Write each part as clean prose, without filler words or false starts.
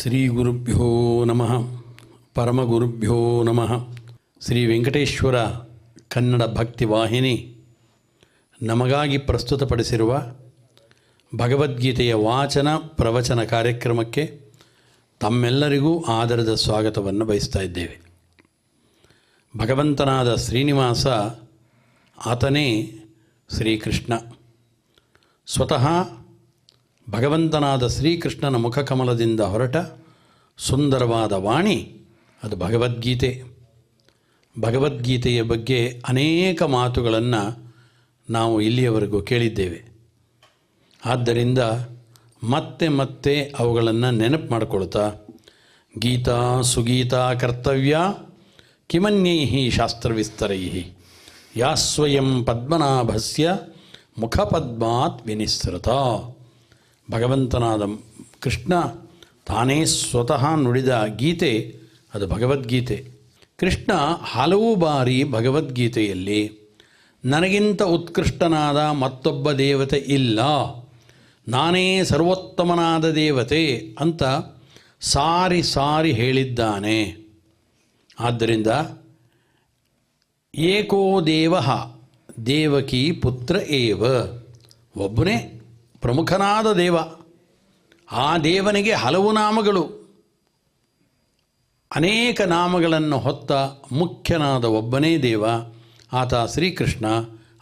ಶ್ರೀ ಗುರುಭ್ಯೋ ನಮಃ ಪರಮಗುರುಭ್ಯೋ ನಮಃ. ಶ್ರೀ ವೆಂಕಟೇಶ್ವರ ಕನ್ನಡ ಭಕ್ತಿ ವಾಹಿನಿ ನಮಗಾಗಿ ಪ್ರಸ್ತುತಪಡಿಸಿರುವ ಭಗವದ್ಗೀತೆಯ ವಾಚನ ಪ್ರವಚನ ಕಾರ್ಯಕ್ರಮಕ್ಕೆ ತಮ್ಮೆಲ್ಲರಿಗೂ ಆದರದ ಸ್ವಾಗತವನ್ನು ಬಯಸ್ತಾ ಇದ್ದೇವೆ. ಭಗವಂತನಾದ ಶ್ರೀನಿವಾಸ ಆತನೇ ಶ್ರೀಕೃಷ್ಣ. ಸ್ವತಃ ಭಗವಂತನಾದ ಶ್ರೀಕೃಷ್ಣನ ಮುಖಕಮಲದಿಂದ ಹೊರಟ ಸುಂದರವಾದ ವಾಣಿ ಅದು ಭಗವದ್ಗೀತೆ. ಭಗವದ್ಗೀತೆಯ ಬಗ್ಗೆ ಅನೇಕ ಮಾತುಗಳನ್ನು ನಾವು ಇಲ್ಲಿಯವರೆಗೂ ಕೇಳಿದ್ದೇವೆ. ಆದ್ದರಿಂದ ಮತ್ತೆ ಮತ್ತೆ ಅವುಗಳನ್ನು ನೆನಪು ಮಾಡಿಕೊಳ್ತಾ ಗೀತಾ ಸುಗೀತಾ ಕರ್ತವ್ಯ ಕಿಮನ್ಯೈ ಶಾಸ್ತ್ರವಿಸ್ತರೈ ಯಾ ಸ್ವಯಂ ಪದ್ಮನಾಭಸ್ಯ ಮುಖಪದ್ಮಾತ್ ವಿನಿಸೃತ. ಭಗವಂತನಾದ ಕೃಷ್ಣ ತಾನೇ ಸ್ವತಃ ನುಡಿದ ಗೀತೆ ಅದು ಭಗವದ್ಗೀತೆ. ಕೃಷ್ಣ ಹಲವು ಬಾರಿ ಭಗವದ್ಗೀತೆಯಲ್ಲಿ ನನಗಿಂತ ಉತ್ಕೃಷ್ಟನಾದ ಮತ್ತೊಬ್ಬ ದೇವತೆ ಇಲ್ಲ, ನಾನೇ ಸರ್ವೋತ್ತಮನಾದ ದೇವತೆ ಅಂತ ಸಾರಿ ಸಾರಿ ಹೇಳಿದ್ದಾನೆ. ಆದ್ದರಿಂದ ಏಕೋ ದೇವ ದೇವಕಿ ಪುತ್ರ ಏವ, ಒಬ್ಬನೇ ಪ್ರಮುಖನಾದ ದೇವ. ಆ ದೇವನಿಗೆ ಹಲವು ನಾಮಗಳು, ಅನೇಕ ನಾಮಗಳನ್ನು ಹೊತ್ತ ಮುಖ್ಯನಾದ ಒಬ್ಬನೇ ದೇವ, ಆತ ಶ್ರೀಕೃಷ್ಣ,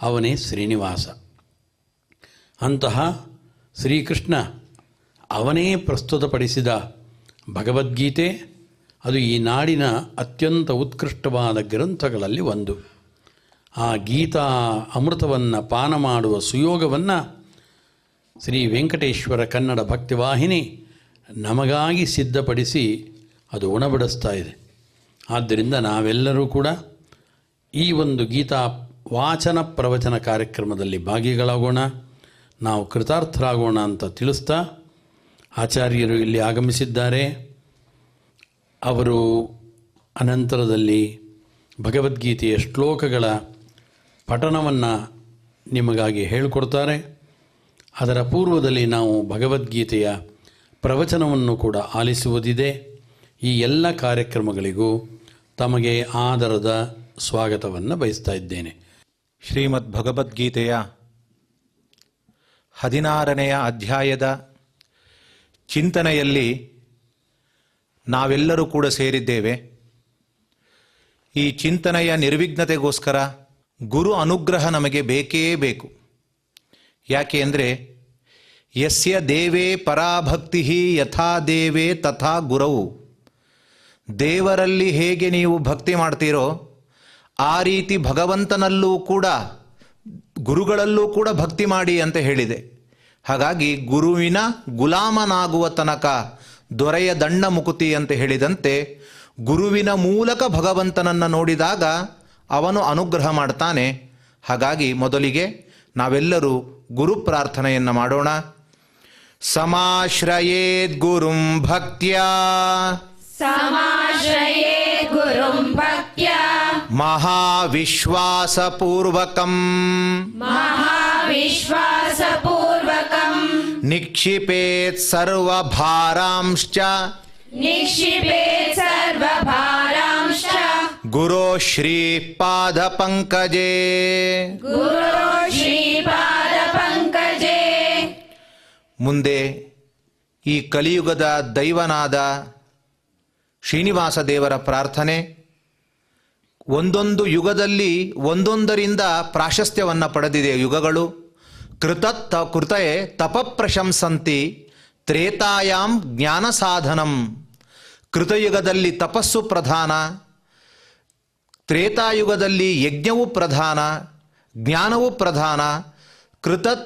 ಅವನೇ ಶ್ರೀನಿವಾಸ. ಅಂತಹ ಶ್ರೀಕೃಷ್ಣ ಅವನೇ ಪ್ರಸ್ತುತಪಡಿಸಿದ ಭಗವದ್ಗೀತೆ ಅದು ಈ ನಾಡಿನ ಅತ್ಯಂತ ಉತ್ಕೃಷ್ಟವಾದ ಗ್ರಂಥಗಳಲ್ಲಿ ಒಂದು. ಆ ಗೀತಾ ಅಮೃತವನ್ನು ಪಾನ ಮಾಡುವ ಸುಯೋಗವನ್ನು ಶ್ರೀ ವೆಂಕಟೇಶ್ವರ ಕನ್ನಡ ಭಕ್ತಿವಾಹಿನಿ ನಮಗಾಗಿ ಸಿದ್ಧಪಡಿಸಿ ಅದು ಉಣಬಡಿಸ್ತಾ ಇದೆ. ಆದ್ದರಿಂದ ನಾವೆಲ್ಲರೂ ಕೂಡ ಈ ಒಂದು ಗೀತಾ ವಾಚನ ಪ್ರವಚನ ಕಾರ್ಯಕ್ರಮದಲ್ಲಿ ಭಾಗಿಗಳಾಗೋಣ, ನಾವು ಕೃತಾರ್ಥರಾಗೋಣ ಅಂತ ತಿಳಿಸ್ತಾ ಆಚಾರ್ಯರು ಇಲ್ಲಿ ಆಗಮಿಸಿದ್ದಾರೆ. ಅವರು ಅನಂತರದಲ್ಲಿ ಭಗವದ್ಗೀತೆಯ ಶ್ಲೋಕಗಳ ಪಠಣವನ್ನು ನಿಮಗಾಗಿ ಹೇಳಿಕೊಡ್ತಾರೆ. ಅದರ ಪೂರ್ವದಲ್ಲಿ ನಾವು ಭಗವದ್ಗೀತೆಯ ಪ್ರವಚನವನ್ನು ಕೂಡ ಆಲಿಸುವುದಿದೆ. ಈ ಎಲ್ಲ ಕಾರ್ಯಕ್ರಮಗಳಿಗೂ ತಮಗೆ ಆದರದ ಸ್ವಾಗತವನ್ನು ಬಯಸ್ತಾ ಇದ್ದೇನೆ. ಶ್ರೀಮದ್ ಭಗವದ್ಗೀತೆಯ 16ನೆಯ ಅಧ್ಯಾಯದ ಚಿಂತನೆಯಲ್ಲಿ ನಾವೆಲ್ಲರೂ ಕೂಡ ಸೇರಿದ್ದೇವೆ. ಈ ಚಿಂತನೆಯ ನಿರ್ವಿಘ್ನತೆಗೋಸ್ಕರ ಗುರು ಅನುಗ್ರಹ ನಮಗೆ ಬೇಕೇ ಬೇಕು. ಯಾಕೆ ಅಂದರೆ ಯಸ್ಯ ದೇವೇ ಪರಾಭಕ್ತಿ ಯಥಾ ದೇವೇ ತಥಾ ಗುರವು. ದೇವರಲ್ಲಿ ಹೇಗೆ ನೀವು ಭಕ್ತಿ ಮಾಡ್ತೀರೋ ಆ ರೀತಿ ಭಗವಂತನಲ್ಲೂ ಕೂಡ ಗುರುಗಳಲ್ಲೂ ಕೂಡ ಭಕ್ತಿ ಮಾಡಿ ಅಂತ ಹೇಳಿದೆ. ಹಾಗಾಗಿ ಗುರುವಿನ ಗುಲಾಮನಾಗುವ ತನಕ ದೊರೆಯ ದಂಡ ಮುಕುತಿ ಅಂತ ಹೇಳಿದಂತೆ ಗುರುವಿನ ಮೂಲಕ ಭಗವಂತನನ್ನು ನೋಡಿದಾಗ ಅವನು ಅನುಗ್ರಹ ಮಾಡ್ತಾನೆ. ಹಾಗಾಗಿ ಮೊದಲಿಗೆ ನಾವೆಲ್ಲರೂ ಗುರು ಪ್ರಾರ್ಥನೆಯನ್ನು ಮಾಡೋಣ. ಸಮಾಶ್ರಯೇದ್ ಗುರುಂ ಭಕ್ತ್ಯಾ ಸಮಾಶ್ರಯೇದ್ ಗುರುಂ ಭಕ್ತ್ಯಾ ಮಹಾವಿಶ್ವಾಸಪೂರ್ವಕಂ ಮಹಾವಿಶ್ವಾಸಪೂರ್ವಕಂ ನಿಕ್ಷಿಪೇತ್ ಸರ್ವಭಾರಾಂಶ್ಚ ನಿಕ್ಷಿಪೇತ್ ಸರ್ವಭಾರಾಂಶ್ಚ ಗುರೋ ಶ್ರೀ ಪಾದ ಪಂಕಜೇ ಗುರು ಶ್ರೀಪಾದ ಪಂಕಜೇ. ಮುಂದೆ ಈ ಕಲಿಯುಗದ ದೈವನಾದ ಶ್ರೀನಿವಾಸ ದೇವರ ಪ್ರಾರ್ಥನೆ ಒಂದೊಂದು ಯುಗದಲ್ಲಿ ಒಂದೊಂದರಿಂದ ಪ್ರಾಶಸ್ತ್ಯವನ್ನು ಪಡೆದಿದೆ. ಯುಗಗಳು ಕೃತೇ ತಪಪ್ರಶಂಸಂತಿ ತ್ರೇತಾಯಾಮ್ ಜ್ಞಾನ ಸಾಧನಂ. ಕೃತಯುಗದಲ್ಲಿ ತಪಸ್ಸು ಪ್ರಧಾನ, ತ್ರೇತಾಯುಗದಲ್ಲಿ ಯಜ್ಞವು ಪ್ರಧಾನ, ಜ್ಞಾನವು ಪ್ರಧಾನ.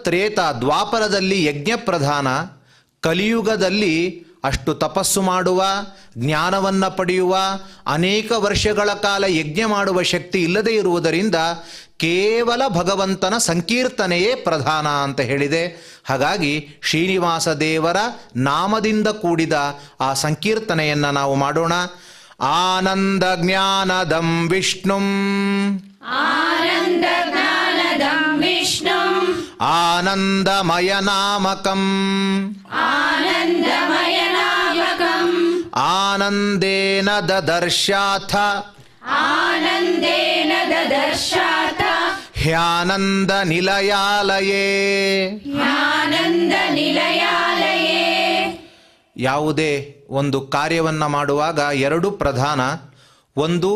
ತ್ರೇತ ದ್ವಾಪರದಲ್ಲಿ ಯಜ್ಞ ಪ್ರಧಾನ, ಕಲಿಯುಗದಲ್ಲಿ ಅಷ್ಟು ತಪಸ್ಸು ಮಾಡುವ, ಜ್ಞಾನವನ್ನು ಪಡೆಯುವ, ಅನೇಕ ವರ್ಷಗಳ ಕಾಲ ಯಜ್ಞ ಮಾಡುವ ಶಕ್ತಿ ಇಲ್ಲದೇ ಇರುವುದರಿಂದ ಕೇವಲ ಭಗವಂತನ ಸಂಕೀರ್ತನೆಯೇ ಪ್ರಧಾನ ಅಂತ ಹೇಳಿದೆ. ಹಾಗಾಗಿ ಶ್ರೀನಿವಾಸ ದೇವರ ನಾಮದಿಂದ ಕೂಡಿದ ಆ ಸಂಕೀರ್ತನೆಯನ್ನು ನಾವು ಮಾಡೋಣ. ಆನಂದ ಜ್ಞಾನದಂ ವಿಷ್ಣುಂ ಆನಂದ ಜ್ಞಾನದಂ ವಿಷ್ಣುಂ ಆನಂದಮಯ ನಾಮಕಂ ಆನಂದಮಯ ನಾಮಕಂ ಆನಂದೇನ ದದರ್ಶಾಥ ಆನಂದೇನ ದದರ್ಶಾಥ ಹ್ಯಾನಂದ ನಿಲಯಾಲಯೇ. ಆನಂದ ನಿಲಯಾಲಯೇ. ಯಾವುದೇ ಒಂದು ಕಾರ್ಯವನ್ನು ಮಾಡುವಾಗ ಎರಡು ಪ್ರಧಾನ. ಒಂದು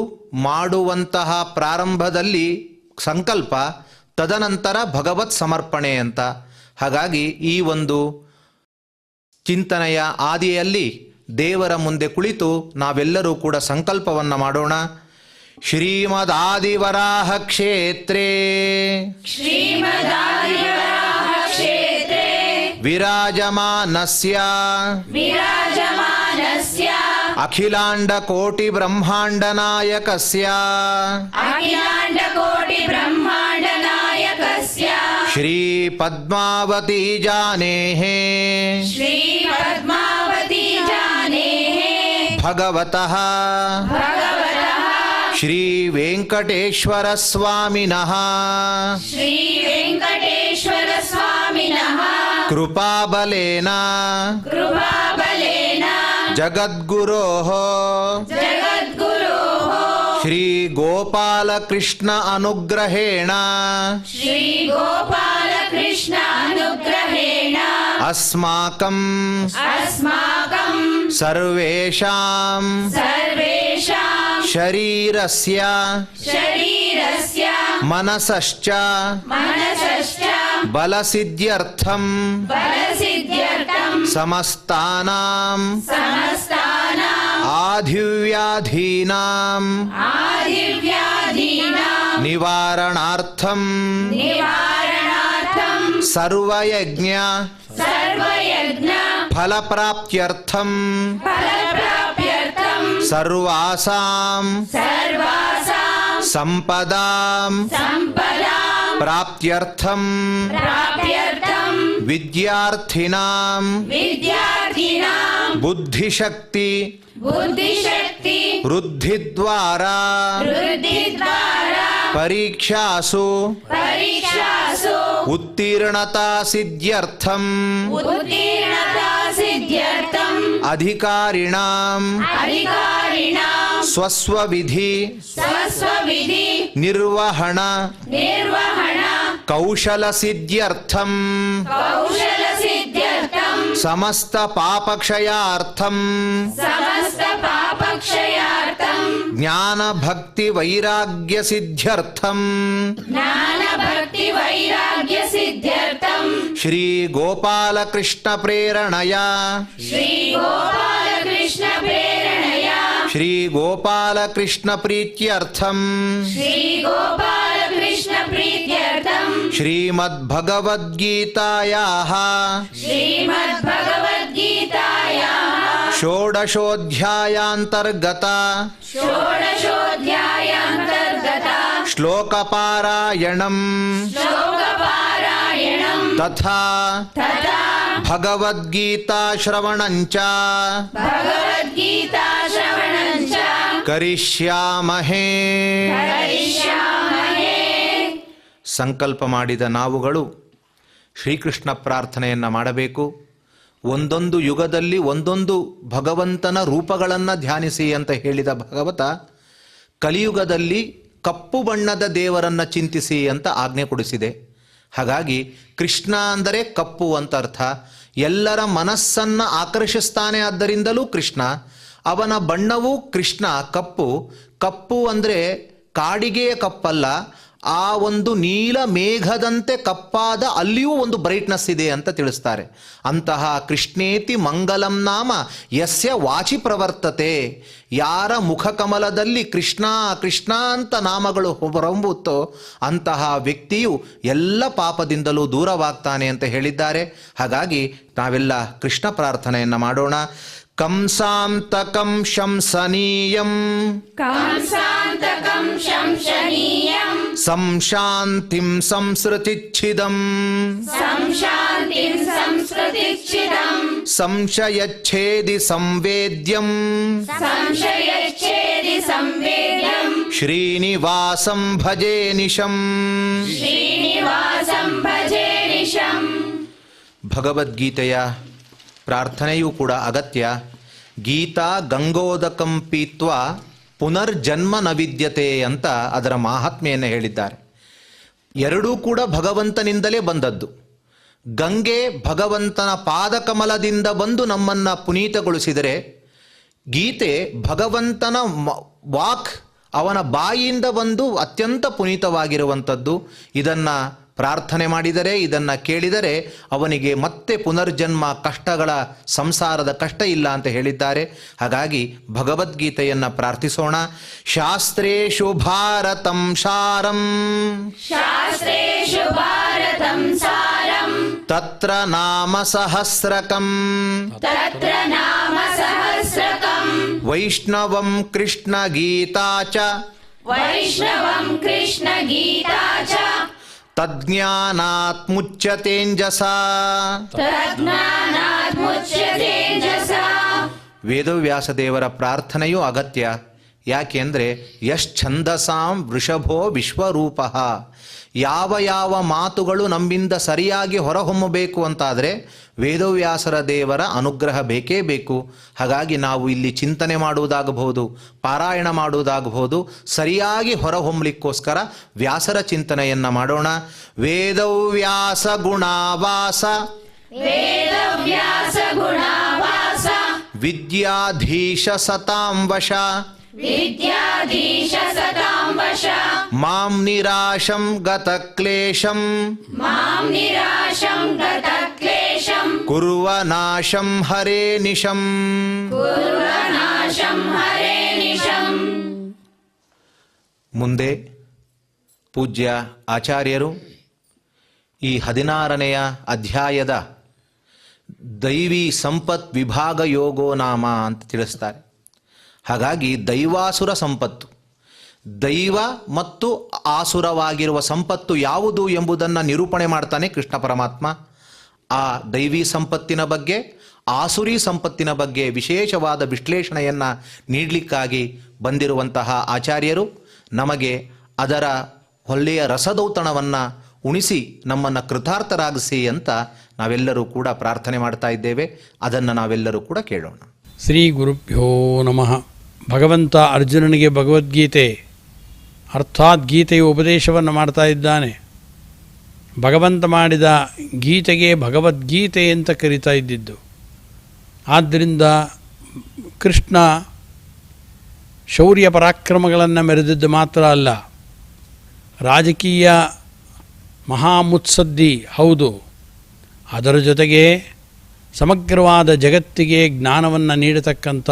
ಮಾಡುವಂತಹ ಪ್ರಾರಂಭದಲ್ಲಿ ಸಂಕಲ್ಪ, ತದನಂತರ ಭಗವತ್ ಸಮರ್ಪಣೆ ಅಂತ. ಹಾಗಾಗಿ ಈ ಒಂದು ಚಿಂತನೆಯ ಆದಿಯಲ್ಲಿ ದೇವರ ಮುಂದೆ ಕುಳಿತು ನಾವೆಲ್ಲರೂ ಕೂಡ ಸಂಕಲ್ಪವನ್ನು ಮಾಡೋಣ. ಶ್ರೀಮದಾದಿವರಾಹ ಕ್ಷೇತ್ರೇ ಶ್ರೀಮದಾದಿವರಾಹ ಕ್ಷೇತ್ರೇ ವಿರಾಜಮಾನಸ್ಯ ವಿರಾಜಮಾನಸ್ಯ ಅಖಿಲಾಂಡ ಕೋಟಿ ಬ್ರಹ್ಮಾಂಡ ನಾಯಕಸ್ಯ ಅಖಿಲಾಂಡ ಕೋಟಿ ಬ್ರಹ್ಮಾಂಡ ನಾಯಕಸ್ಯ ಶ್ರೀ ಪದ್ಮಾವತಿ ಜಾನೇಃ ಶ್ರೀ ಪದ್ಮಾವತಿ ಜಾನೇಃ ಭಗವತಃ ಭಗವತಃ ಶ್ರೀ ವೆಂಕಟೇಶ್ವರ ಸ್ವಾಮಿನಃ ಶ್ರೀ ವೆಂಕಟೇಶ್ವರ ಸ್ವಾಮಿನಃ ಕೃಪಾಬಲೇನ ಕೃಪಾಬಲೇನ ಜಗದ್ಗುರೋಃ ಜಗದ್ಗುರೋಃ ಶ್ರೀ ಗೋಪಾಲಕೃಷ್ಣ ಅನುಗ್ರಹೇಣ ಶ್ರೀ ಗೋಪಾಲಕೃಷ್ಣ ಅನುಗ್ರಹೇಣ ಅಸ್ಮಾಕಂ ಅಸ್ಮಾಕಂ ಸರ್ವೇಷಾಂ ಸರ್ವೇಷಾಂ ಶರೀರಸ್ಯ ಶರೀರಸ್ಯ ಮನಸಶ್ಚ ಮನಸಶ್ಚ ಬಲಸಿದ್ಧ್ಯರ್ಥಂ ಬಲಸಿದ್ಧ್ಯರ್ಥಂ ಸಮಸ್ತಾನಾಂ ಸಮಸ್ತಾನಾಂ ಆಧಿವ್ಯಾಧೀನಾಂ ಆದಿವ್ಯಾಧೀನಾಂ ನಿವಾರಣಾರ್ಥಂ ನಿವಾರಣಾರ್ಥಂ ಸರ್ವಯಜ್ಞ ಸರ್ವಯಜ್ಞ ಫಲಪ್ರಾಪ್ತ್ಯರ್ಥಂ ಫಲಪ್ರಾಪ್ತ್ಯರ್ಥಂ ಸರ್ವಾಸಾಂ ಸರ್ವಾಸಾಂ ಸಂಪದಾಂ ಸಂಪದಾಂ ಪ್ರಾಪ್ತ್ಯರ್ಥಂ ಪ್ರಾಪ್ತ್ಯರ್ಥಂ ವಿದ್ಯಾರ್ಥಿನಾಂ ವಿದ್ಯಾರ್ಥಿನಾಂ ಬುದ್ಧಿಶಕ್ತಿ ಬುದ್ಧಿಶಕ್ತಿ ವೃದ್ಧಿದ್ವಾರ ವೃದ್ಧಿದ್ವಾರ ಪರೀಕ್ಷಾಸು ಪರೀಕ್ಷಾಸು ಉತ್ತೀರ್ಣತಾ ಸಿದ್ಧ್ಯರ್ಥಂ ಉತ್ತೀರ್ಣತಾ ಸಿದ್ಧ್ಯರ್ಥಂ ಅಧಿಕಾರಿಣಾಂ ಅಧಿಕಾರಿಣಾಂ ಸ್ವಸ್ವವಿಧಿ ಸ್ವಸ್ವವಿಧಿ ನಿರ್ವಹಣ ನಿರ್ವಹಣ ಕೌಶಲ ಸಿದ್ಧ್ಯರ್ಥಂ ಕೌಶಲ ಸಿದ್ಧ್ಯರ್ಥಂ ಸಮಸ್ತ ಪಾಪಕ್ಷಯಾರ್ಥಂ ಸಮಸ್ತ ಪಾಪಕ್ಷಯಾರ್ಥಂ ಜ್ಞಾನ ಭಕ್ತಿ ವೈರಾಗ್ಯ ಸಿದ್ಧ್ಯರ್ಥಂ ಜ್ಞಾನ ಭಕ್ತಿ ವೈರಾಗ್ಯ ಸಿದ್ಧ್ಯರ್ಥಂ ಶ್ರೀ ಗೋಪಾಲಕೃಷ್ಣ ಪ್ರೇರಣಯ ಶ್ರೀ ಗೋಪಾಲಕೃಷ್ಣ ಪ್ರೇರಣಯ ಶ್ರೀ ಗೋಪಾಲಕೃಷ್ಣ ಪ್ರೀತ್ಯರ್ಥಂ ಶ್ರೀ ಗೋಪಾಲಕೃಷ್ಣ ಪ್ರೀತ್ಯರ್ಥಂ ಶ್ರೀಮದ್ಭಗವದ್ಗೀತಾಯಾಃ ಶ್ರೀಮದ್ಭಗವದ್ಗೀತಾಯಾಃ ಷೋಡಶೋಧ್ಯಾಯಾಂತರ್ಗತ ಷೋಡಶೋಧ್ಯಾಯಾಂತರ್ಗತ ಶ್ಲೋಕಪಾರಾಯಣಂ ಶ್ಲೋಕಪಾರಾಯಣಂ ತಥಾ ತಥಾ ಭಗವದ್ಗೀತಾ ಶ್ರವಣಂಚ ಭಗವದ್ಗೀತಾ ಶ್ರವಣಂಚ ಕರಿಷ್ಯಾಮಹೇ. ಕರಿಷ್ಯಾಮಹೇ. ಸಂಕಲ್ಪ ಮಾಡಿದ ನಾವುಗಳು ಶ್ರೀಕೃಷ್ಣ ಪ್ರಾರ್ಥನೆಯನ್ನು ಮಾಡಬೇಕು. ಒಂದೊಂದು ಯುಗದಲ್ಲಿ ಒಂದೊಂದು ಭಗವಂತನ ರೂಪಗಳನ್ನು ಧ್ಯಾನಿಸಿ ಅಂತ ಹೇಳಿದ ಭಗವತ ಕಲಿಯುಗದಲ್ಲಿ ಕಪ್ಪು ಬಣ್ಣದ ದೇವರನ್ನು ಚಿಂತಿಸಿ ಅಂತ ಆಜ್ಞೆ ಕೊಡಿಸಿದೆ. ಹಾಗಾಗಿ ಕೃಷ್ಣ ಅಂದರೆ ಕಪ್ಪು ಅಂತ ಅರ್ಥ. ಎಲ್ಲರ ಮನಸ್ಸನ್ನು ಆಕರ್ಷಿಸ್ತಾನೆ, ಆದ್ದರಿಂದಲೂ ಕೃಷ್ಣ. ಅವನ ಬಣ್ಣವೂ ಕೃಷ್ಣ ಕಪ್ಪು. ಕಪ್ಪು ಅಂದರೆ ಕಾಡಿಗೆಯ ಕಪ್ಪಲ್ಲ, ಆ ಒಂದು ನೀಲ ಮೇಘದಂತೆ ಕಪ್ಪಾದ ಅಲ್ಲಿಯೂ ಒಂದು ಬ್ರೈಟ್ನೆಸ್ ಇದೆ ಅಂತ ತಿಳಿಸ್ತಾರೆ. ಅಂತಹ ಕೃಷ್ಣೇತಿ ಮಂಗಲಂ ನಾಮ ಯಸ್ಯ ವಾಚಿ ಪ್ರವರ್ತತೆ. ಯಾರ ಮುಖಕಮಲದಲ್ಲಿ ಕೃಷ್ಣ ಕೃಷ್ಣ ಅಂತ ನಾಮಗಳು ಹೊರಹೊಮ್ಮುತ್ತೋ ಅಂತಹ ವ್ಯಕ್ತಿಯು ಎಲ್ಲ ಪಾಪದಿಂದಲೂ ದೂರವಾಗ್ತಾನೆ ಅಂತ ಹೇಳಿದ್ದಾರೆ. ಹಾಗಾಗಿ ನಾವೆಲ್ಲ ಕೃಷ್ಣ ಪ್ರಾರ್ಥನೆಯನ್ನು ಮಾಡೋಣ. ಕಂಸಾಂತಕಂ ಶಂಸನೀಯಂ ಕಂಸಾಂತಕಂ ಶಂಸನೀಯಂ ಸಂಶಾಂತಿಂ ಸಂಸೃತಿಚ್ಛಿದಂ ಸಂಶಾಂತಿಂ ಸಂಸ್ಕೃತಿಚ್ಛಿದಂ ಸಂಶಯಚ್ಛೇದಿ ಸಂವೇದ್ಯಂ ಸಂಶಯಚ್ಛೇದಿ ಸಂವೇದ್ಯಂ ಶ್ರೀನಿವಾಸಂ ಭಜೆ ನಿಶಂ. ಶ್ರೀನಿವಾಸಂ ಭಜೆ ನಿಶಂ. ಭಗವದ್ಗೀತೆಯ ಪ್ರಾರ್ಥನೆಯೂ ಕೂಡ ಅಗತ್ಯ. ಗೀತಾ ಗಂಗೋದಕಂ ಪೀತ್ವ ಪುನರ್ಜನ್ಮ ನ ವಿದ್ಯತೆ ಅಂತ ಅದರ ಮಾಹಾತ್ಮೆಯನ್ನು ಹೇಳಿದ್ದಾರೆ. ಎರಡೂ ಕೂಡ ಭಗವಂತನಿಂದಲೇ ಬಂದದ್ದು. ಗಂಗೆ ಭಗವಂತನ ಪಾದಕಮಲದಿಂದ ಬಂದು ನಮ್ಮನ್ನು ಪುನೀತಗೊಳಿಸಿದರೆ, ಗೀತೆ ಭಗವಂತನ ವಾಕ್ ಅವನ ಬಾಯಿಯಿಂದ ಬಂದು ಅತ್ಯಂತ ಪುನೀತವಾಗಿರುವಂಥದ್ದು. ಇದನ್ನು ಪ್ರಾರ್ಥನೆ ಮಾಡಿದರೆ, ಇದನ್ನು ಕೇಳಿದರೆ ಅವನಿಗೆ ಮತ್ತೆ ಪುನರ್ಜನ್ಮ, ಕಷ್ಟಗಳ ಸಂಸಾರದ ಕಷ್ಟ ಇಲ್ಲ ಅಂತ ಹೇಳಿದ್ದಾರೆ. ಹಾಗಾಗಿ ಭಗವದ್ಗೀತೆಯನ್ನು ಪ್ರಾರ್ಥಿಸೋಣ. ಶಾಸ್ತ್ರೇಷು ಭಾರತಂ ಸಾರಂ, ಶಾಸ್ತ್ರೇಷು ಭಾರತಂ ಸಾರಂ, ತತ್ರ ನಾಮ ಸಹಸ್ರಕಂ, ತತ್ರ ನಾಮ ಸಹಸ್ರಕಂ, ವೈಷ್ಣವಂ ಕೃಷ್ಣ ಗೀತಾ ಚ, ವೈಷ್ಣವಂ ಕೃಷ್ಣ ಗೀತಾ ಚ, ತಜ್ಞಾನಾತ್ ಮುಚ್ಯತೇಂಜಸಾ. ತಜ್ಞಾನಾತ್ ಮುಚ್ಯತೇಂಜಸಾ. ವೇದವ್ಯಾಸದೇವರ ಪ್ರಾರ್ಥನೆಯೂ ಅಗತ್ಯ. ಯಾಕೆಂದರೆ ಯಶ್ಛಂದಸಾಂ ವೃಷಭೋ ವಿಶ್ವರೂಪ, ಯಾವ ಯಾವ ಮಾತುಗಳು ನಮ್ಮಿಂದ ಸರಿಯಾಗಿ ಹೊರಹೊಮ್ಮಬೇಕು ಅಂತಾದರೆ ವೇದವ್ಯಾಸರ ದೇವರ ಅನುಗ್ರಹ ಬೇಕೇ ಬೇಕು. ಹಾಗಾಗಿ ನಾವು ಇಲ್ಲಿ ಚಿಂತನೆ ಮಾಡುವುದಾಗಬಹುದು, ಪಾರಾಯಣ ಮಾಡುವುದಾಗಬಹುದು, ಸರಿಯಾಗಿ ಹೊರಹೊಮ್ಮಲಿಕ್ಕೋಸ್ಕರ ವ್ಯಾಸರ ಚಿಂತನೆಯನ್ನು ಮಾಡೋಣ. ವೇದವ್ಯಾಸ ಗುಣಾವಾಸ, ವೇದವ್ಯಾಸ ಗುಣಾವಾಸ, ವಿದ್ಯಾಧೀಶ ಸತಾಂ ವಶ, ವಿದ್ಯಾಧೀಶ ಸತಾಂ ವಶ, ಮಾಂ ನಿರಾಶಂ ಗತ ಕ್ಲೇಶಂ, ಮಾಂ ನಿರಾಶಂ ಗತ ಕ್ಲೇಶಂ, ಕುರ್ವ ನಾಶಂ ಹರೇ ನಿಶಂ. ಕುರ್ವ ನಾಶಂ ಹರೇ ನಿಶಂ. ಮುಂದೆ ಪೂಜ್ಯ ಆಚಾರ್ಯರು ಈ 16ನೆಯ ಅಧ್ಯಾಯದ ದೈವಿ ಸಂಪತ್ ವಿಭಾಗ ಯೋಗೋ ನಾಮ ಅಂತ ತಿಳಿಸ್ತಾರೆ. ಹಾಗಾಗಿ ದೈವಾಸುರ ಸಂಪತ್ತು, ದೈವ ಮತ್ತು ಆಸುರವಾಗಿರುವ ಸಂಪತ್ತು ಯಾವುದು ಎಂಬುದನ್ನು ನಿರೂಪಣೆ ಮಾಡ್ತಾನೆ ಕೃಷ್ಣ ಪರಮಾತ್ಮ. ಆ ದೈವಿ ಸಂಪತ್ತಿನ ಬಗ್ಗೆ, ಆಸುರಿ ಸಂಪತ್ತಿನ ಬಗ್ಗೆ ವಿಶೇಷವಾದ ವಿಶ್ಲೇಷಣೆಯನ್ನು ನೀಡಲಿಕ್ಕಾಗಿ ಬಂದಿರುವಂತಹ ಆಚಾರ್ಯರು ನಮಗೆ ಅದರ ಒಳ್ಳೆಯ ರಸದೌತಣವನ್ನು ಉಣಿಸಿ ನಮ್ಮನ್ನು ಕೃತಾರ್ಥರಾಗಿಸಿ ಅಂತ ನಾವೆಲ್ಲರೂ ಕೂಡ ಪ್ರಾರ್ಥನೆ ಮಾಡ್ತಾ ಇದ್ದೇವೆ. ಅದನ್ನು ನಾವೆಲ್ಲರೂ ಕೂಡ ಕೇಳೋಣ. ಶ್ರೀ ಗುರುಭ್ಯೋ ನಮಃ. ಭಗವಂತ ಅರ್ಜುನನಿಗೆ ಭಗವದ್ಗೀತೆ ಅರ್ಥಾತ್ ಗೀತೆಯ ಉಪದೇಶವನ್ನು ಮಾಡ್ತಾ ಇದ್ದಾನೆ. ಭಗವಂತ ಮಾಡಿದ ಗೀತೆಗೆ ಭಗವದ್ಗೀತೆ ಅಂತ ಕರೀತಾ ಇದ್ದಿದ್ದು. ಆದ್ದರಿಂದ ಕೃಷ್ಣ ಶೌರ್ಯ ಪರಾಕ್ರಮಗಳನ್ನು ಮೆರೆದಿದ್ದು ಮಾತ್ರ ಅಲ್ಲ, ರಾಜಕೀಯ ಮಹಾಮುತ್ಸದ್ದಿ ಹೌದು, ಅದರ ಜೊತೆಗೆ ಸಮಗ್ರವಾದ ಜಗತ್ತಿಗೆ ಜ್ಞಾನವನ್ನು ನೀಡತಕ್ಕಂಥ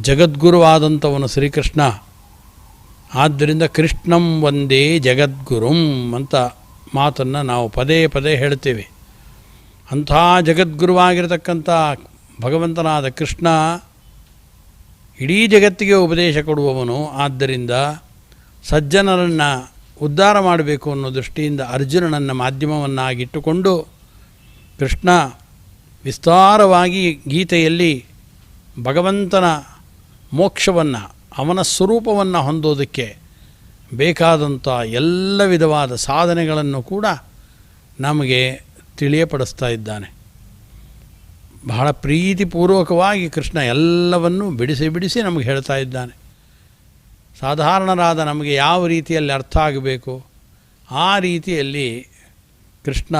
ಜಗದ್ಗುರುವಾದಂಥವನು ಶ್ರೀಕೃಷ್ಣ. ಆದ್ದರಿಂದ ಕೃಷ್ಣಂ ವಂದೇ ಜಗದ್ಗುರುಂ ಅಂತ ಮಾತನ್ನು ನಾವು ಪದೇ ಪದೇ ಹೇಳ್ತೇವೆ. ಅಂಥ ಜಗದ್ಗುರುವಾಗಿರತಕ್ಕಂಥ ಭಗವಂತನಾದ ಕೃಷ್ಣ ಇಡೀ ಜಗತ್ತಿಗೆ ಉಪದೇಶ ಕೊಡುವವನು. ಆದ್ದರಿಂದ ಸಜ್ಜನರನ್ನು ಉದ್ಧಾರ ಮಾಡಬೇಕು ಅನ್ನೋ ದೃಷ್ಟಿಯಿಂದ ಅರ್ಜುನನನ್ನು ಮಾಧ್ಯಮವನ್ನಾಗಿಟ್ಟುಕೊಂಡು ಕೃಷ್ಣ ವಿಸ್ತಾರವಾಗಿ ಗೀತೆಯಲ್ಲಿ ಭಗವಂತನ ಮೋಕ್ಷವನ್ನು, ಅವನ ಸ್ವರೂಪವನ್ನು ಹೊಂದೋದಕ್ಕೆ ಬೇಕಾದಂಥ ಎಲ್ಲ ವಿಧವಾದ ಸಾಧನೆಗಳನ್ನು ಕೂಡ ನಮಗೆ ತಿಳಿಯಪಡಿಸ್ತಾ ಇದ್ದಾನೆ. ಬಹಳ ಪ್ರೀತಿಪೂರ್ವಕವಾಗಿ ಕೃಷ್ಣ ಎಲ್ಲವನ್ನೂ ಬಿಡಿಸಿ ಬಿಡಿಸಿ ನಮಗೆ ಹೇಳ್ತಾ ಇದ್ದಾನೆ. ಸಾಧಾರಣರಾದ ನಮಗೆ ಯಾವ ರೀತಿಯಲ್ಲಿ ಅರ್ಥ ಆಗಬೇಕು ಆ ರೀತಿಯಲ್ಲಿ ಕೃಷ್ಣ